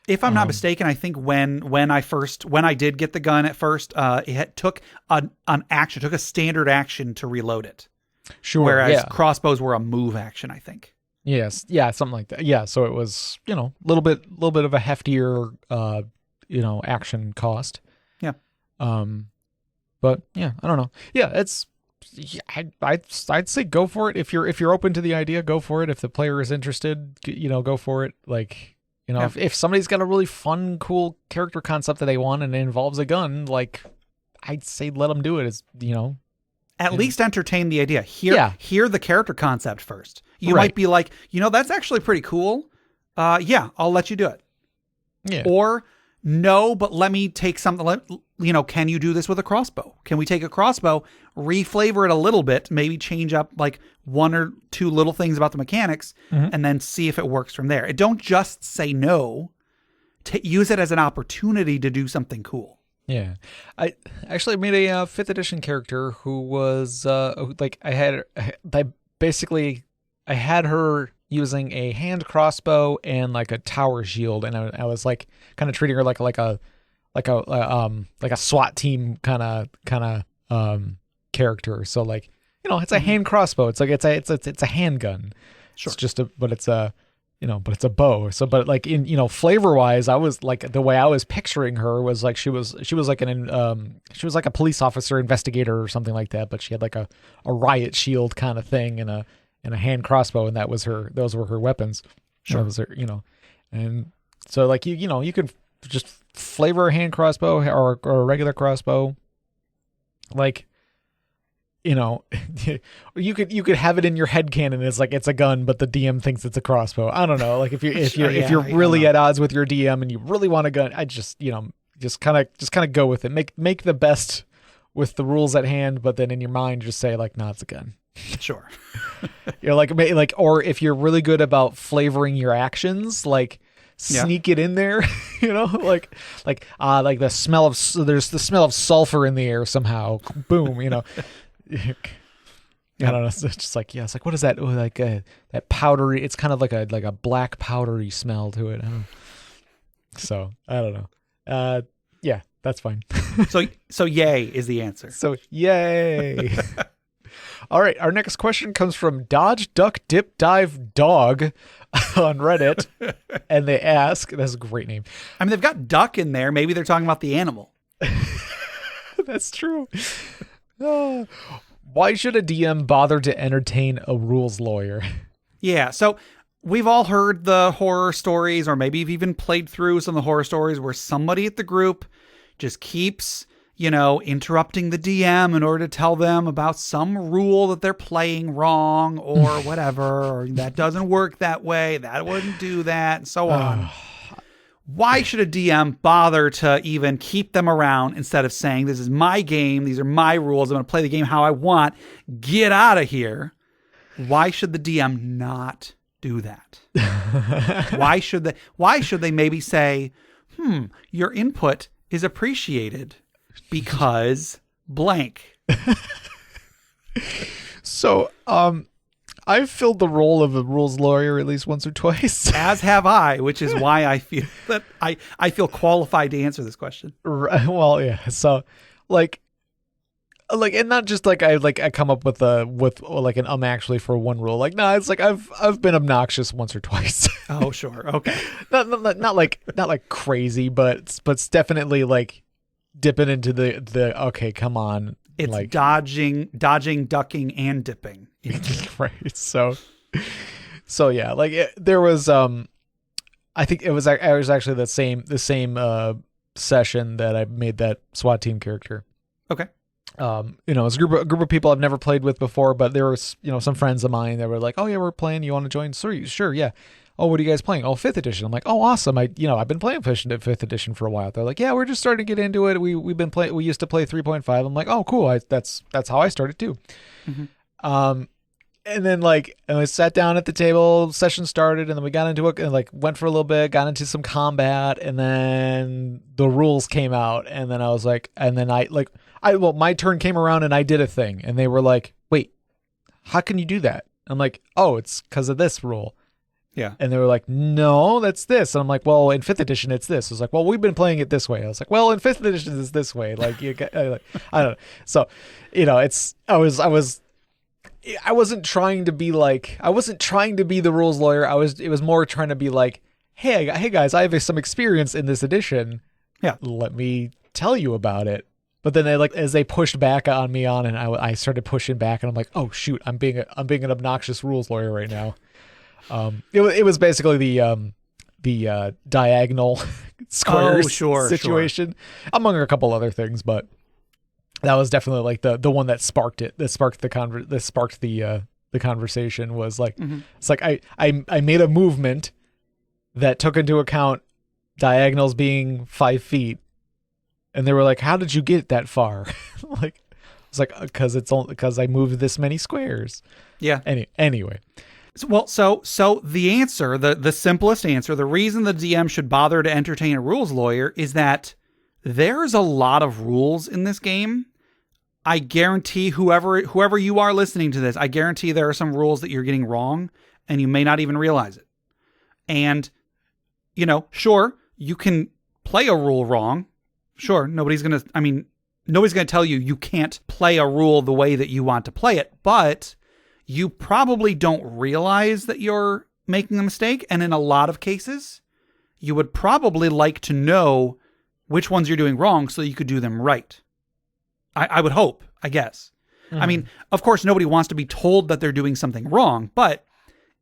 If I'm not mistaken, I think when I did get the gun at first, it took an action, took a standard action to reload it. Sure. Whereas crossbows were a move action, I think. Yes. Yeah. Something like that. Yeah. So it was, a little bit of a heftier, action cost. Yeah. But yeah, I don't know. Yeah. I'd say go for it. If you're open to the idea, go for it. If the player is interested, go for it. Like, if somebody's got a really fun, cool character concept that they want and it involves a gun, like I'd say let them do it. It's, at least entertain the idea. Hear the character concept first. You might be like, that's actually pretty cool. I'll let you do it. Yeah. Or no, but let me take something. Can you do this with a crossbow? Can we take a crossbow, reflavor it a little bit, maybe change up like one or two little things about the mechanics, and then see if it works from there. Don't just say no. Use it as an opportunity to do something cool. Yeah, I actually made a 5th edition character who was I had her using a hand crossbow and like a tower shield, and I was like kind of treating her like a SWAT team kind of character. So like, it's a hand crossbow. It's like it's a handgun. Sure. It's just but it's a a bow. So, but like in, flavor wise, I was like, the way I was picturing her was like, she was like a police officer, investigator or something like that. But she had like a riot shield kind of thing and a hand crossbow. And those were her weapons. Sure. That was her, and so like, you could just flavor a hand crossbow or a regular crossbow. Like, you could have it in your head canon. It's like, it's a gun, but the DM thinks it's a crossbow. I don't know. Like if you're really at odds with your DM and you really want a gun, I just kind of go with it. Make the best with the rules at hand, but then in your mind, just say like, nah, it's a gun. Sure. Like, or if you're really good about flavoring your actions, like sneak it in there, like the smell of, there's the smell of sulfur in the air somehow. Boom, I don't know. It's just like, it's like, what is that? Oh, like that powdery, it's kind of like a black powdery smell to it. So I don't know. Yeah, that's fine. So yay is the answer. So yay. All right. Our next question comes from Dodge Duck Dip Dive Dog on Reddit. And they ask, that's a great name. I mean, they've got duck in there. Maybe they're talking about the animal. That's true. Why should a DM bother to entertain a rules lawyer? Yeah. So we've all heard the horror stories, or maybe you've even played through some of the horror stories where somebody at the group just keeps, interrupting the DM in order to tell them about some rule that they're playing wrong or whatever, or that doesn't work that way, that wouldn't do that, and so on. Why should a DM bother to even keep them around instead of saying, this is my game, these are my rules, I'm going to play the game how I want, get out of here? Why should the DM not do that? Why should they maybe say, your input is appreciated because blank? So, I've filled the role of a rules lawyer at least once or twice. As have I, which is why I feel that I feel qualified to answer this question. Well, yeah. So, and not just I come up with an actually for one rule. It's like I've been obnoxious once or twice. Oh, sure. Okay. not like crazy, but it's definitely like dipping into the okay, come on. It's like dodging, ducking, and dipping. Right. So yeah, there was I think it was actually the same session that I made that SWAT team character. Okay. It's a group of people I've never played with before, but there was, some friends of mine that were like, oh yeah, we're playing. You want to join? Sure. Yeah. Oh, what are you guys playing? Oh, 5th edition. I'm like, oh, awesome. I've been playing 5th edition for a while. They're like, yeah, we're just starting to get into it. We used to play 3.5. I'm like, oh, cool. That's how I started too. Mm-hmm. And then and we sat down at the table, session started, and then we got into it and went for a little bit, got into some combat, and then the rules came out, and then I was like, and then my turn came around and I did a thing, and they were like, wait, how can you do that? I'm like, oh, it's because of this rule. Yeah. And they were like, no, that's this. And I'm like, well, in 5th edition, it's this. I was like, well, we've been playing it this way. I was like, well, in 5th edition, it's this way. I don't know. So, I wasn't trying to be the rules lawyer. It was more trying to be like, hey guys, I have some experience in this edition. Yeah. Let me tell you about it. But then as they pushed back on me and I started pushing back, and I'm like, oh shoot, I'm being an obnoxious rules lawyer right now. It was basically the diagonal squares situation, among a couple other things, but that was definitely the one that sparked it. That sparked the conversation was It's like I made a movement that took into account diagonals being 5 feet, and they were like, "How did you get that far?" It's like because I moved this many squares. Yeah. Anyway. So the answer, the simplest answer, the reason the DM should bother to entertain a rules lawyer is that there's a lot of rules in this game. I guarantee whoever you are listening to this, I guarantee there are some rules that you're getting wrong and you may not even realize it. And, sure, you can play a rule wrong. Sure, nobody's going to tell you can't play a rule the way that you want to play it, but you probably don't realize that you're making a mistake. And in a lot of cases, you would probably like to know which ones you're doing wrong so you could do them right. I would hope, I guess. Mm-hmm. I mean, of course, nobody wants to be told that they're doing something wrong. But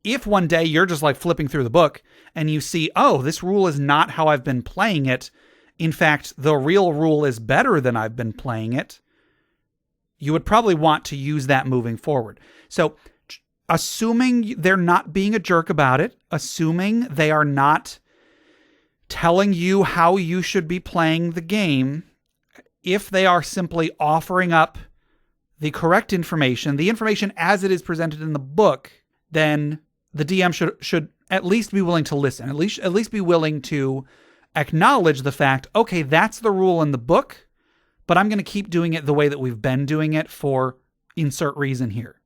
if one day you're just flipping through the book and you see, oh, this rule is not how I've been playing it. In fact, the real rule is better than I've been playing it. You would probably want to use that moving forward. So assuming they're not being a jerk about it, assuming they are not telling you how you should be playing the game, if they are simply offering up the correct information, the information as it is presented in the book, then the DM should at least be willing to listen. At least be willing to acknowledge the fact, okay, that's the rule in the book, but I'm going to keep doing it the way that we've been doing it for insert reason here.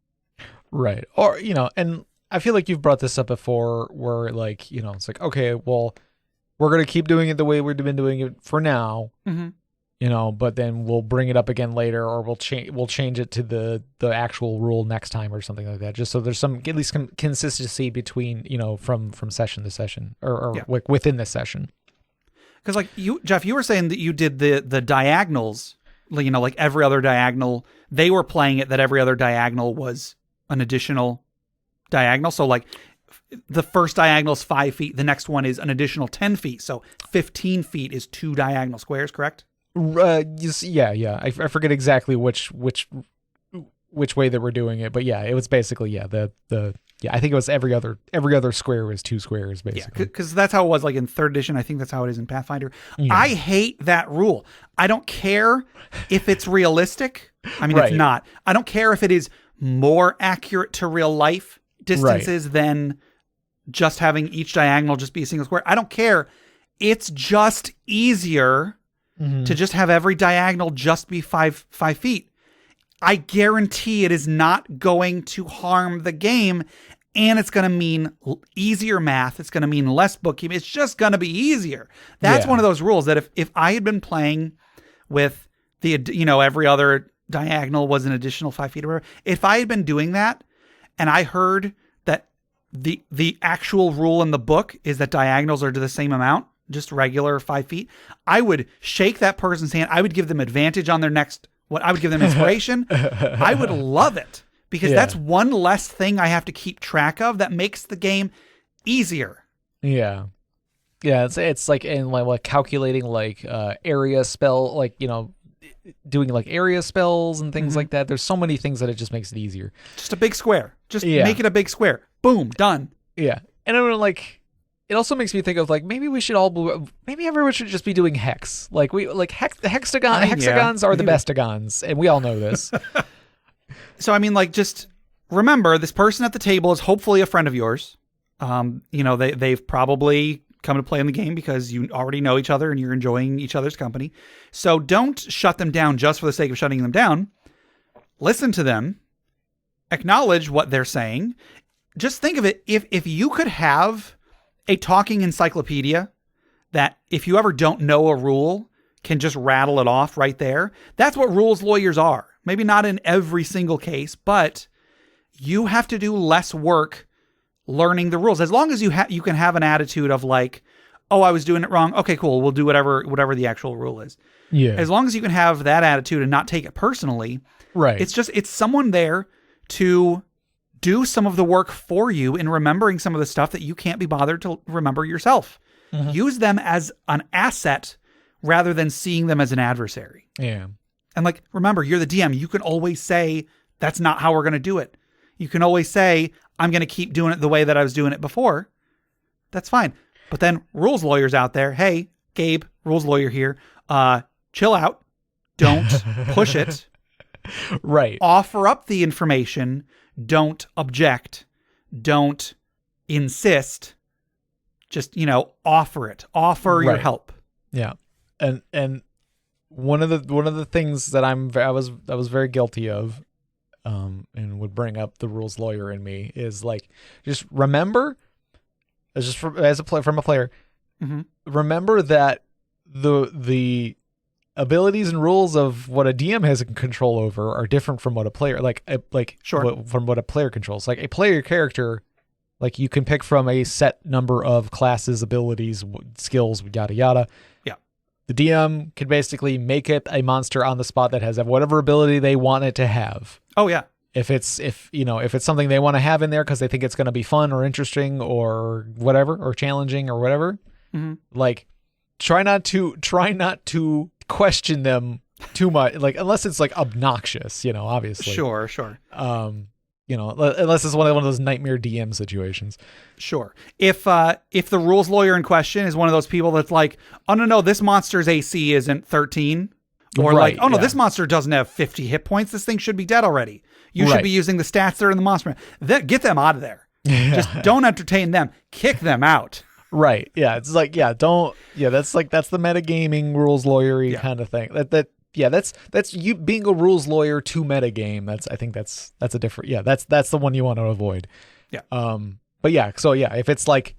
Right. Or, and I feel like you've brought this up before where like, it's like, okay, well, we're going to keep doing it the way we've been doing it for now, but then we'll bring it up again later, or we'll change it to the actual rule next time or something like that. Just so there's some, at least consistency between, from session to session or like within the session. Because like Jeff, you were saying that you did the diagonals, like every other diagonal, they were playing it that every other diagonal was an additional diagonal. So like the first diagonal is 5 feet. The next one is an additional 10 feet. So 15 feet is 2 diagonal squares, correct? Yeah. I forget exactly which way that we're doing it, but yeah, it was basically, I think it was every other square was 2 squares, basically. Yeah, because that's how it was like in 3rd edition. I think that's how it is in Pathfinder. Yeah. I hate that rule. I don't care if it's realistic. I mean, It's not. I don't care if it is more accurate to real life distances than just having each diagonal just be a single square. I don't care. It's just easier to just have every diagonal just be 5 feet. I guarantee it is not going to harm the game, and it's going to mean easier math. It's going to mean less bookkeeping. It's just going to be easier. That's one of those rules that if I had been playing with the, every other diagonal was an additional 5 feet or whatever, if I had been doing that and I heard that the actual rule in the book is that diagonals are to the same amount, just regular 5 feet, I would shake that person's hand. I would give them advantage on their next, I would give them inspiration. I would love it because that's one less thing I have to keep track of that makes the game easier. Yeah. Yeah. It's like in like calculating like area spell, like, doing like area spells and things like that. There's so many things that it just makes it easier. Just a big square. Just make it a big square. Boom. Done. Yeah. And I'm like, it also makes me think of like maybe everyone should just be doing hex. Like hexagons are the bestagons, and we all know this. So I mean, like, just remember this person at the table is hopefully a friend of yours. They've probably come to play in the game because you already know each other and you're enjoying each other's company. So don't shut them down just for the sake of shutting them down. Listen to them. Acknowledge what they're saying. Just think of it. If you could have a talking encyclopedia that if you ever don't know a rule can just rattle it off right there. That's what rules lawyers are. Maybe not in every single case, but you have to do less work learning the rules. As long as you can have an attitude of like, oh, I was doing it wrong. Okay, cool. We'll do whatever the actual rule is. Yeah. As long as you can have that attitude and not take it personally. Right. It's someone there to do some of the work for you in remembering some of the stuff that you can't be bothered to remember yourself. Mm-hmm. Use them as an asset rather than seeing them as an adversary. Yeah. And like, remember, you're the DM. You can always say, that's not how we're going to do it. You can always say, I'm going to keep doing it the way that I was doing it before. That's fine. But then rules lawyers out there, hey, Gabe, rules lawyer here, chill out. Don't push it. Right. Offer up the information. Don't object. Don't insist. Just, offer it. Offer your help. Yeah. And one of the things that I was very guilty of, and would bring up the rules lawyer in me is like, just remember, from a player, remember that the abilities and rules of what a DM has control over are different from what a player from what a player controls. Like a player character, like you can pick from a set number of classes, abilities, skills, yada yada. Yeah. The DM can basically make it a monster on the spot that has whatever ability they want it to have. Oh yeah. If it's something they want to have in there because they think it's going to be fun or interesting or whatever, or challenging or whatever, like try not to question them too much, like unless it's like obnoxious, obviously. Sure. Unless it's one of those nightmare DM situations. Sure. If the rules lawyer in question is one of those people that's like, oh no, this monster's AC isn't 13, or like, oh no, this monster doesn't have 50 hit points. This thing should be dead already. You should be using the stats that are in the monster. Get them out of there. Just don't entertain them. Kick them out. Right. Yeah. It's like, don't. Yeah. That's the metagaming rules lawyery kind of thing. That's you being a rules lawyer to metagame. I think that's a different. Yeah. That's the one you want to avoid. Yeah. But yeah. So yeah, if it's like,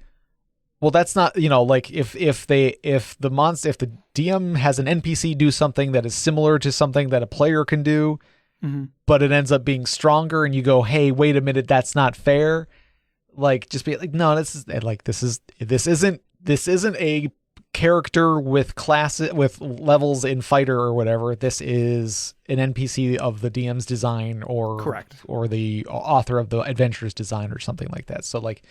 well, that's not, like if the DM has an NPC do something that is similar to something that a player can do, but it ends up being stronger, and you go, hey, wait a minute, that's not fair. Like, just be like, no, this isn't a character with with levels in fighter or whatever. This is an NPC of the DM's design, or correct, or the author of the adventure's design, or something like that. So like,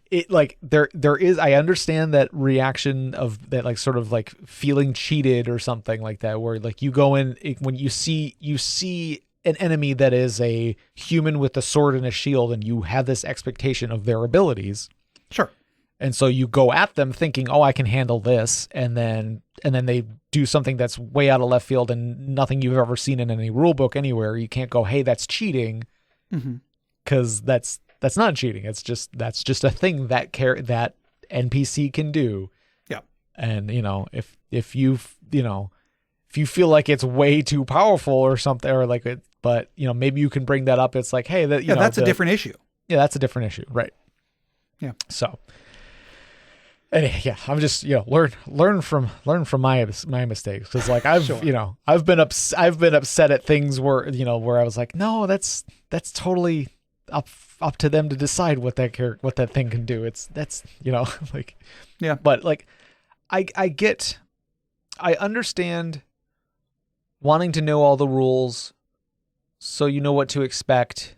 it like there is, I understand that reaction of that, like sort of like feeling cheated or something like that, where like you go in when you see an enemy that is a human with a sword and a shield, and you have this expectation of their abilities. Sure. And so you go at them thinking, oh, I can handle this. And then they do something that's way out of left field and nothing you've ever seen in any rule book anywhere. You can't go, hey, that's cheating. Because that's not cheating. That's just a thing that that NPC can do. Yeah. And if you feel like it's way too powerful or something, or like it, but maybe you can bring that up. It's like, hey, that's a different issue. Yeah, that's a different issue, right? Yeah. So, anyway, yeah, I'm just learn from my mistakes, because like I've sure. I've been upset at things where where I was like, no, that's totally up to them to decide what that thing can do. That's like, yeah, but like I understand wanting to know all the rules so you know what to expect,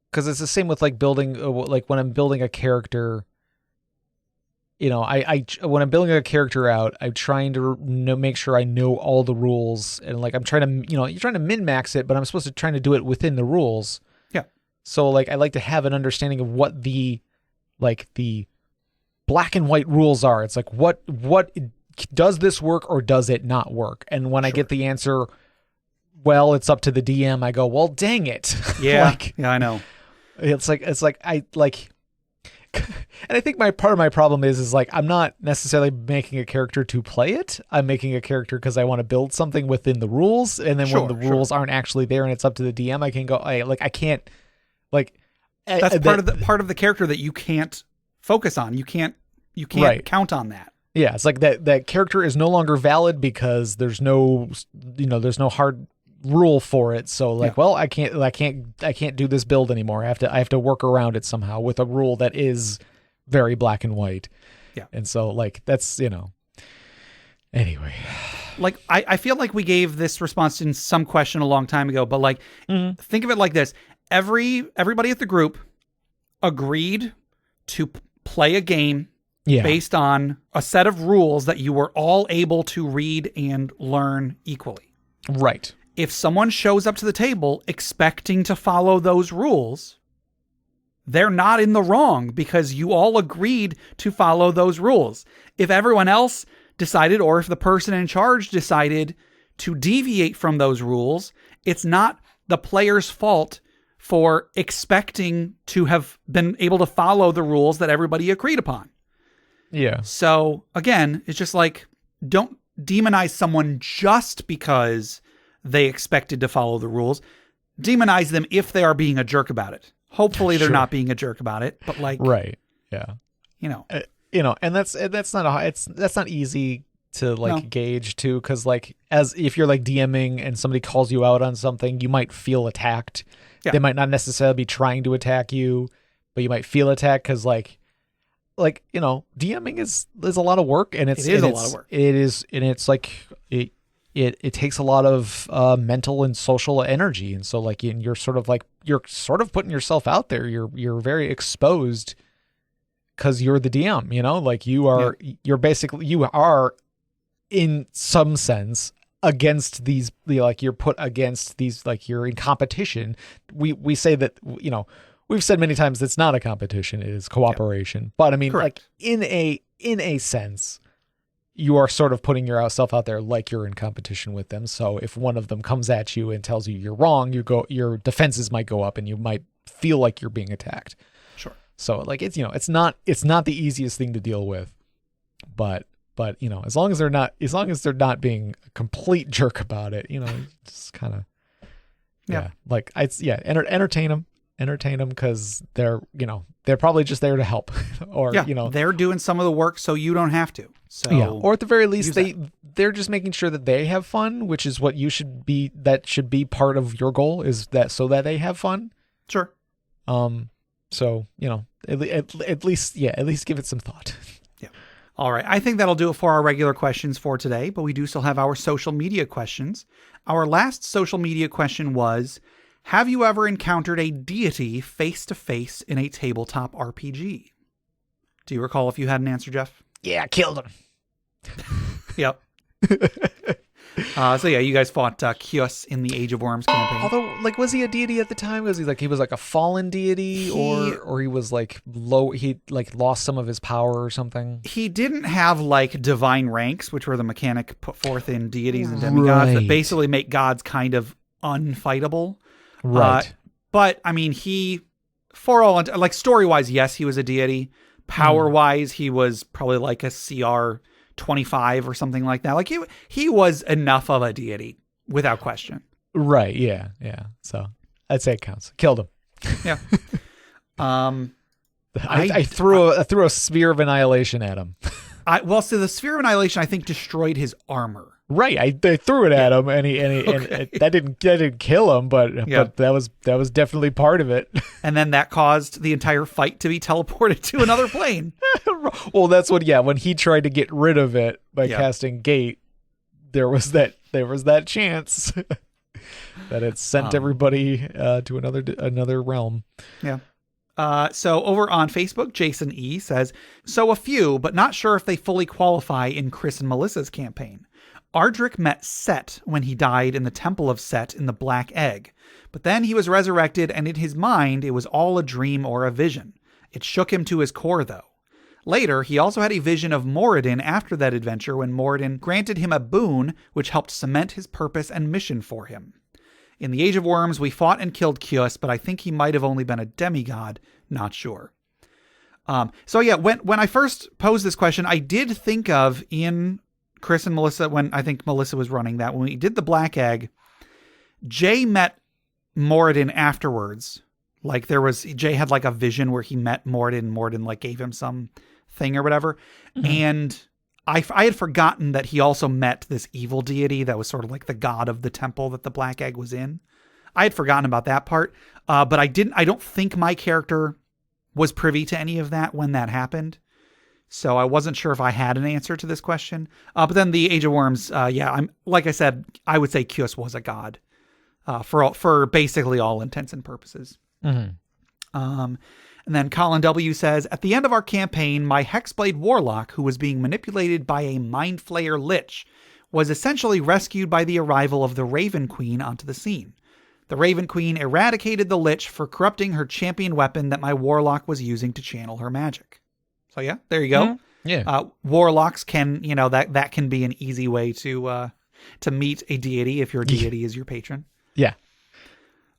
because it's the same with like building, like when I'm building a character, I when I'm building a character out, I'm trying to make sure I know all the rules, and like I'm trying to, you're trying to min-max it, but I'm supposed to trying to do it within the rules. Yeah. So like I like to have an understanding of what the black and white rules are. It's like, what does this work or does it not work? And when I get the answer, well, it's up to the DM, I go, well, dang it. Yeah. Yeah, I know. It's like I like, and I think part of my problem is like, I'm not necessarily making a character to play it. I'm making a character because I want to build something within the rules. And then when the rules aren't actually there and it's up to the DM, I can go, I can't, like, that's part of the character that you can't focus on. You can't count on that. Yeah, it's like that character is no longer valid because there's no hard rule for it. So like, well, I can't do this build anymore. I have to work around it somehow with a rule that is very black and white. Yeah. And so like that's, anyway. Like I feel like we gave this response in some question a long time ago, but like think of it like this. Everybody at the group agreed to play a game based on a set of rules that you were all able to read and learn equally. Right. If someone shows up to the table expecting to follow those rules, they're not in the wrong because you all agreed to follow those rules. If everyone else decided, or if the person in charge decided to deviate from those rules, it's not the player's fault for expecting to have been able to follow the rules that everybody agreed upon. Yeah. So again, it's just like, don't demonize someone just because they expected to follow the rules. Demonize them if they are being a jerk about it. Hopefully they're not being a jerk about it, but like, right. Yeah. And that's not easy to like gauge too. 'Cause like, as if you're like DMing and somebody calls you out on something, you might feel attacked. Yeah. They might not necessarily be trying to attack you, but you might feel attacked. 'Cause like, DMing is a lot of work, and it's a lot of work. It is. And it's like, it takes a lot of mental and social energy. And so like, you're sort of putting yourself out there. You're very exposed because you're the DM, like you are in some sense against these, like you're put against these, like you're in competition. We say that, we've said many times it's not a competition, it is cooperation. Yeah. But I mean, correct. Like in a sense, you are sort of putting yourself out there like you're in competition with them. So if one of them comes at you and tells you you're wrong, your defenses might go up and you might feel like you're being attacked. Sure. So like it's it's not the easiest thing to deal with, but as long as they're not being a complete jerk about it, just kind of like entertain them because they're probably just there to help or they're doing some of the work so you don't have to. So or at the very least they're just making sure that they have fun, which is what should be part of your goal, is that so that they have fun. Sure. So at least give it some thought. Yeah. All right. I think that'll do it for our regular questions for today, but we do still have our social media questions. Our last social media question was, have you ever encountered a deity face-to-face in a tabletop RPG? Do you recall if you had an answer, Jeff? Yeah, I killed him. Yep. So you guys fought Kios in the Age of Worms campaign. Although, like, was he a deity at the time? Was he like a fallen deity, or he was like low? He like lost some of his power or something. He didn't have like divine ranks, which were the mechanic put forth in deities and demigods that basically make gods kind of unfightable. Right. But I mean, like story-wise, yes, he was a deity. Power-wise, he was probably like a CR 25 or something like that. Like he was enough of a deity without question. Right. Yeah. So I'd say it counts. Killed him. Yeah. I threw a sphere of annihilation at him. So the sphere of annihilation, I think, destroyed his armor. Right, I threw it at him, and that didn't kill him, but that was definitely part of it. And then that caused the entire fight to be teleported to another plane. Well, that's when he tried to get rid of it by casting Gate, there was that chance that it sent everybody to another realm. Yeah. So over on Facebook, Jason E says, so a few, but not sure if they fully qualify in Chris and Melissa's campaign. Ardric met Set when he died in the Temple of Set in the Black Egg, but then he was resurrected, and in his mind, it was all a dream or a vision. It shook him to his core, though. Later, he also had a vision of Moradin after that adventure when Moradin granted him a boon which helped cement his purpose and mission for him. In the Age of Worms, we fought and killed Kios, but I think he might have only been a demigod, not sure. When I first posed this question, I did think of in Chris and Melissa, when I think Melissa was running that, when we did the Black Egg, Jay met Moradin afterwards. Like Jay had like a vision where he met Moradin. Moradin like gave him some thing or whatever. Mm-hmm. And I had forgotten that he also met this evil deity that was sort of like the god of the temple that the Black Egg was in. I had forgotten about that part. But I don't think my character was privy to any of that when that happened. So I wasn't sure if I had an answer to this question. But then the Age of Worms, I'm like I said, I would say Kios was a god for basically all intents and purposes. Mm-hmm. And then Colin W. says, at the end of our campaign, my Hexblade Warlock, who was being manipulated by a Mind Flayer Lich, was essentially rescued by the arrival of the Raven Queen onto the scene. The Raven Queen eradicated the Lich for corrupting her champion weapon that my Warlock was using to channel her magic. So yeah, there you go. Mm-hmm. Yeah. Warlocks can, that can be an easy way to meet a deity if your deity is your patron. Yeah.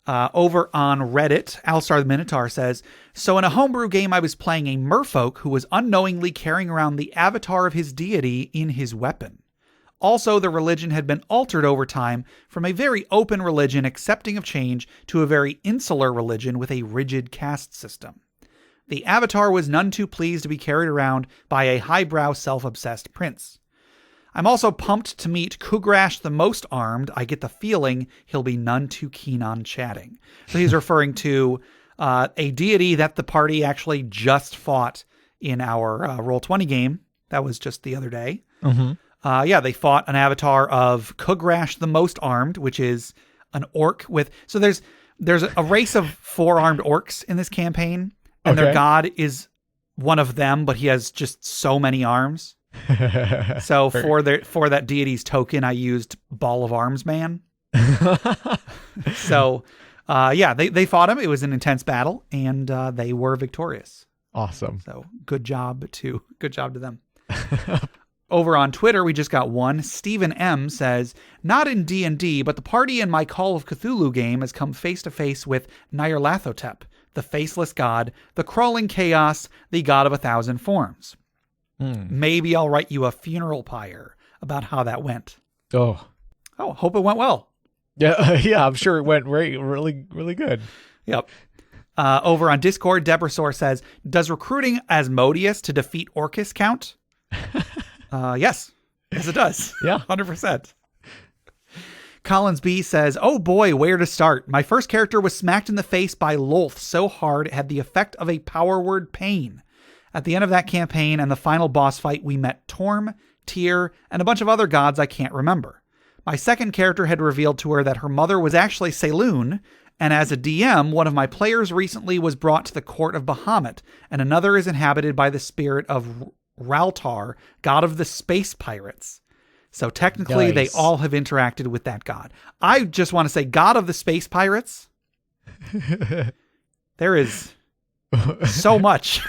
Over on Reddit, Alstar the Minotaur says, so in a homebrew game, I was playing a merfolk who was unknowingly carrying around the avatar of his deity in his weapon. Also, the religion had been altered over time from a very open religion accepting of change to a very insular religion with a rigid caste system. The avatar was none too pleased to be carried around by a highbrow, self-obsessed prince. I'm also pumped to meet Kugrash the Most Armed. I get the feeling he'll be none too keen on chatting. So he's referring to a deity that the party actually just fought in our Roll20 game. That was just the other day. Mm-hmm. They fought an avatar of Kugrash the Most Armed, which is an orc with... So there's a race of 4-armed orcs in this campaign. And their god is one of them, but he has just so many arms. So for that deity's token, I used Ball of Arms Man. So, they fought him. It was an intense battle, and they were victorious. Awesome. So good job to them. Over on Twitter, we just got one. Stephen M says, not in D&D, but the party in my Call of Cthulhu game has come face to face with Nyarlathotep, the faceless god, the crawling chaos, the god of 1,000 forms. Maybe I'll write you a funeral pyre about how that went. Oh, hope it went well. Yeah, I'm sure it went really, really good. Yep. Over on Discord, Debrasor says, does recruiting Asmodeus to defeat Orcus count? Yes. Yes, it does. Yeah. 100%. Collins B says, oh boy, where to start? My first character was smacked in the face by Lolth so hard it had the effect of a power word pain. At the end of that campaign and the final boss fight, we met Torm, Tyr, and a bunch of other gods I can't remember. My second character had revealed to her that her mother was actually Saloon, and as a DM, one of my players recently was brought to the court of Bahamut, and another is inhabited by the spirit of Raltar, god of the space pirates. So technically, They all have interacted with that god. I just want to say, god of the space pirates. There is so much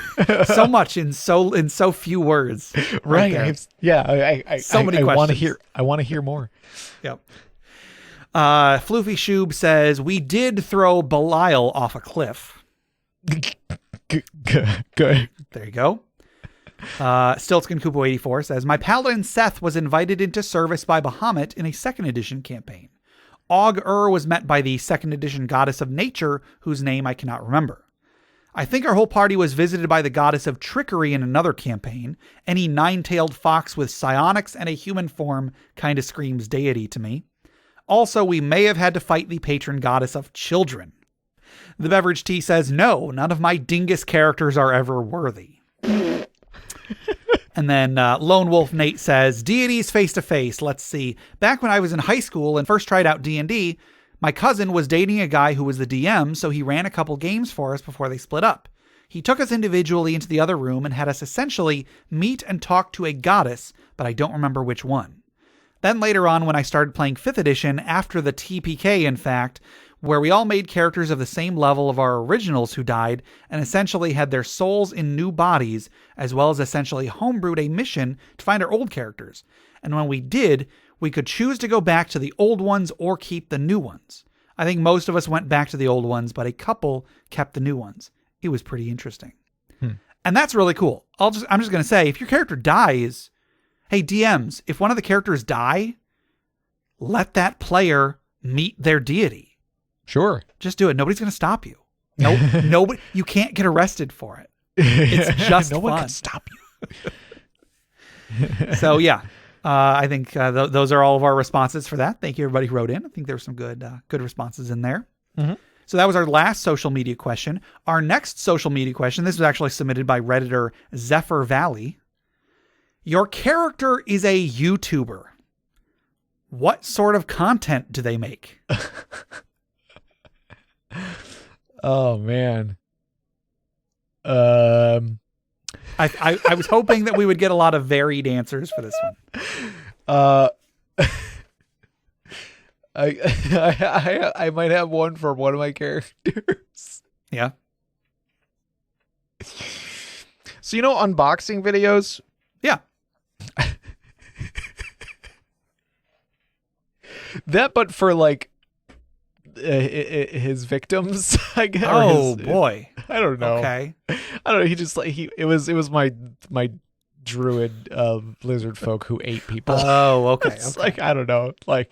in so few words. Right. I so many questions. I want to hear more. Yep. Floofy Shoob says, we did throw Belial off a cliff. Good. There you go. Stiltskin Kupo 84 says, my paladin Seth was invited into service by Bahamut in a 2nd edition campaign. Og-Ur was met by the 2nd edition goddess of nature, whose name I cannot remember. I think our whole party was visited by the goddess of trickery in another campaign. Any 9-tailed fox with psionics and a human form kind of screams deity to me. Also, we may have had to fight the patron goddess of children. The Beverage Tea says, no, none of my dingus characters are ever worthy. And then Lone Wolf Nate says, deities face to face. Let's see. Back when I was in high school and first tried out D&D, my cousin was dating a guy who was the DM, so he ran a couple games for us before they split up. He took us individually into the other room and had us essentially meet and talk to a goddess, but I don't remember which one. Then later on, when I started playing 5th edition, after the TPK, in fact, where we all made characters of the same level of our originals who died and essentially had their souls in new bodies, as well as essentially homebrewed a mission to find our old characters. And when we did, we could choose to go back to the old ones or keep the new ones. I think most of us went back to the old ones, but a couple kept the new ones. It was pretty interesting. And that's really cool. I'm just going to say, if your character dies, hey, DMs, if one of the characters die, let that player meet their deity. Sure. Just do it. Nobody's going to stop you. Nope. Nobody. You can't get arrested for it. It's just no fun. one can stop you. So yeah, I think those are all of our responses for that. Thank you, everybody who wrote in. I think there were some good responses in there. Mm-hmm. So that was our last social media question. Our next social media question, this was actually submitted by Redditor Zephyr Valley. Your character is a YouTuber. What sort of content do they make? Oh man. I was hoping that we would get a lot of varied answers for this one. I might have one for one of my characters. Yeah. So unboxing videos? Yeah. That, but for like his victims, I guess. Oh boy. I don't know. Okay. I don't know. He just like it was my druid lizard folk who ate people. Oh, okay. It's like, I don't know. Like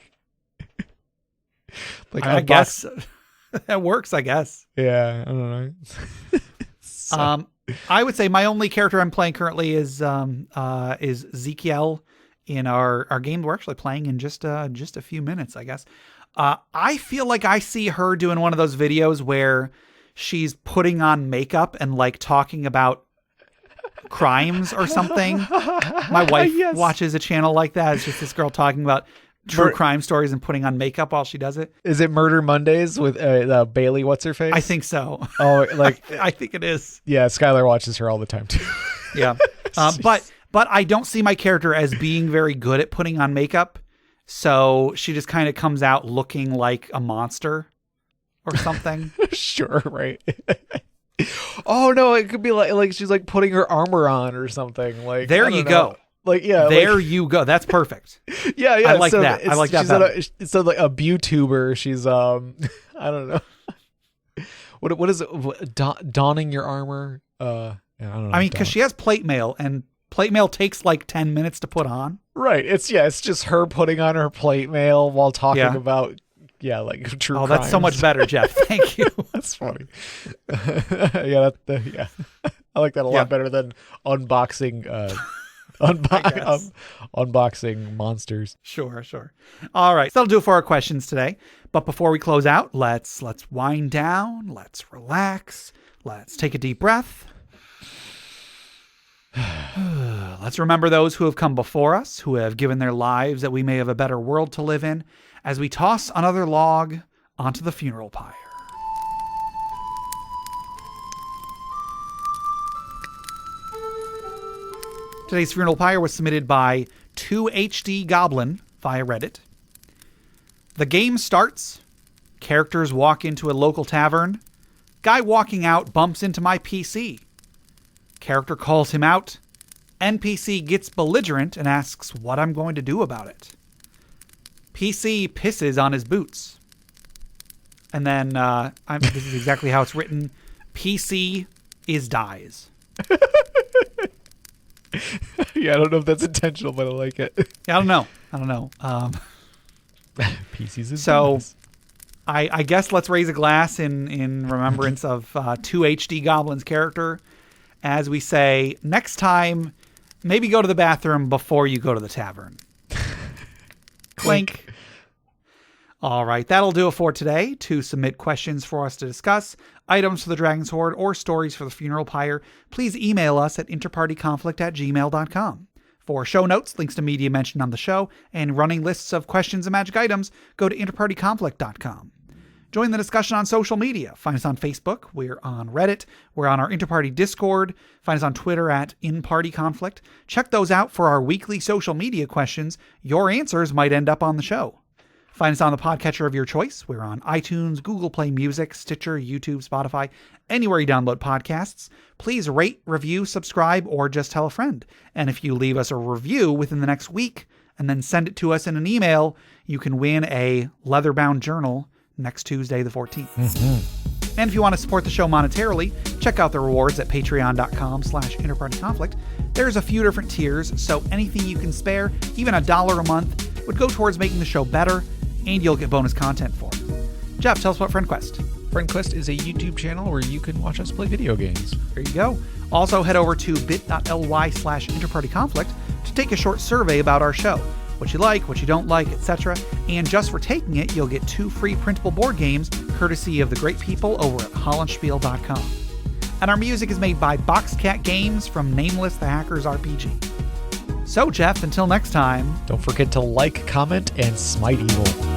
I guess that works, I guess. Yeah, I don't know. So. I would say my only character I'm playing currently is Ezekiel in our game we're actually playing in just a few minutes, I guess. I feel like I see her doing one of those videos where she's putting on makeup and like talking about crimes or something. My wife watches a channel like that. It's just this girl talking about true crime stories and putting on makeup while she does it. Is it Murder Mondays with Bailey? What's her face? I think so. Oh, like I think it is. Yeah, Skylar watches her all the time too. Yeah, but I don't see my character as being very good at putting on makeup. So she just kind of comes out looking like a monster or something. Sure, right. Oh no, it could be like she's like putting her armor on or something. Like there you go. Like yeah, there you go. That's perfect. Yeah. I like that. I like that. She's like a BuTuber. She's I don't know. What is it? Donning your armor? I don't know. I mean, because she has plate mail, and plate mail takes like 10 minutes to put on. Right. It's just her putting on her plate mail while talking about like true crimes. That's so much better, Jeff. Thank you. That's funny. I like that a lot better than unboxing unboxing monsters. Sure. All right, so that'll do it for our questions today. But before we close out, let's wind down, let's relax, let's take a deep breath. Let's remember those who have come before us, who have given their lives that we may have a better world to live in, as we toss another log onto the funeral pyre. Today's funeral pyre was submitted by 2HD Goblin via Reddit. The game starts. Characters walk into a local tavern. Guy walking out bumps into my PC. Character calls him out. NPC gets belligerent and asks what I'm going to do about it. PC pisses on his boots. And then, this is exactly how it's written. PC dies. I don't know if that's intentional, but I like it. Yeah, I don't know. PCs is so dies. I guess let's raise a glass in remembrance of 2HD Goblin's character. As we say, next time, maybe go to the bathroom before you go to the tavern. Clink. All right, that'll do it for today. To submit questions for us to discuss, items for the Dragon's Hoard, or stories for the funeral pyre, please email us at interpartyconflict@gmail.com. For show notes, links to media mentioned on the show, and running lists of questions and magic items, go to interpartyconflict.com. Join the discussion on social media. Find us on Facebook. We're on Reddit. We're on our Interparty Discord. Find us on Twitter at InPartyConflict. Check those out for our weekly social media questions. Your answers might end up on the show. Find us on the podcatcher of your choice. We're on iTunes, Google Play Music, Stitcher, YouTube, Spotify, anywhere you download podcasts. Please rate, review, subscribe, or just tell a friend. And if you leave us a review within the next week and then send it to us in an email, you can win a leather-bound journal next Tuesday, the 14th. Mm-hmm. And if you want to support the show monetarily, check out the rewards at patreon.com/interpartyconflict. There's a few different tiers, so anything you can spare, even $1 a month, would go towards making the show better, and you'll get bonus content for it. Jeff, tell us about FriendQuest. FriendQuest is a YouTube channel where you can watch us play video games. There you go. Also, head over to bit.ly/interpartyconflict to take a short survey about our show. What you like, what you don't like, etc. And just for taking it, you'll get 2 free printable board games, courtesy of the great people over at hollandspiel.com. And our music is made by Boxcat Games from Nameless the Hacker's RPG. So, Jeff, until next time, don't forget to like, comment, and smite evil.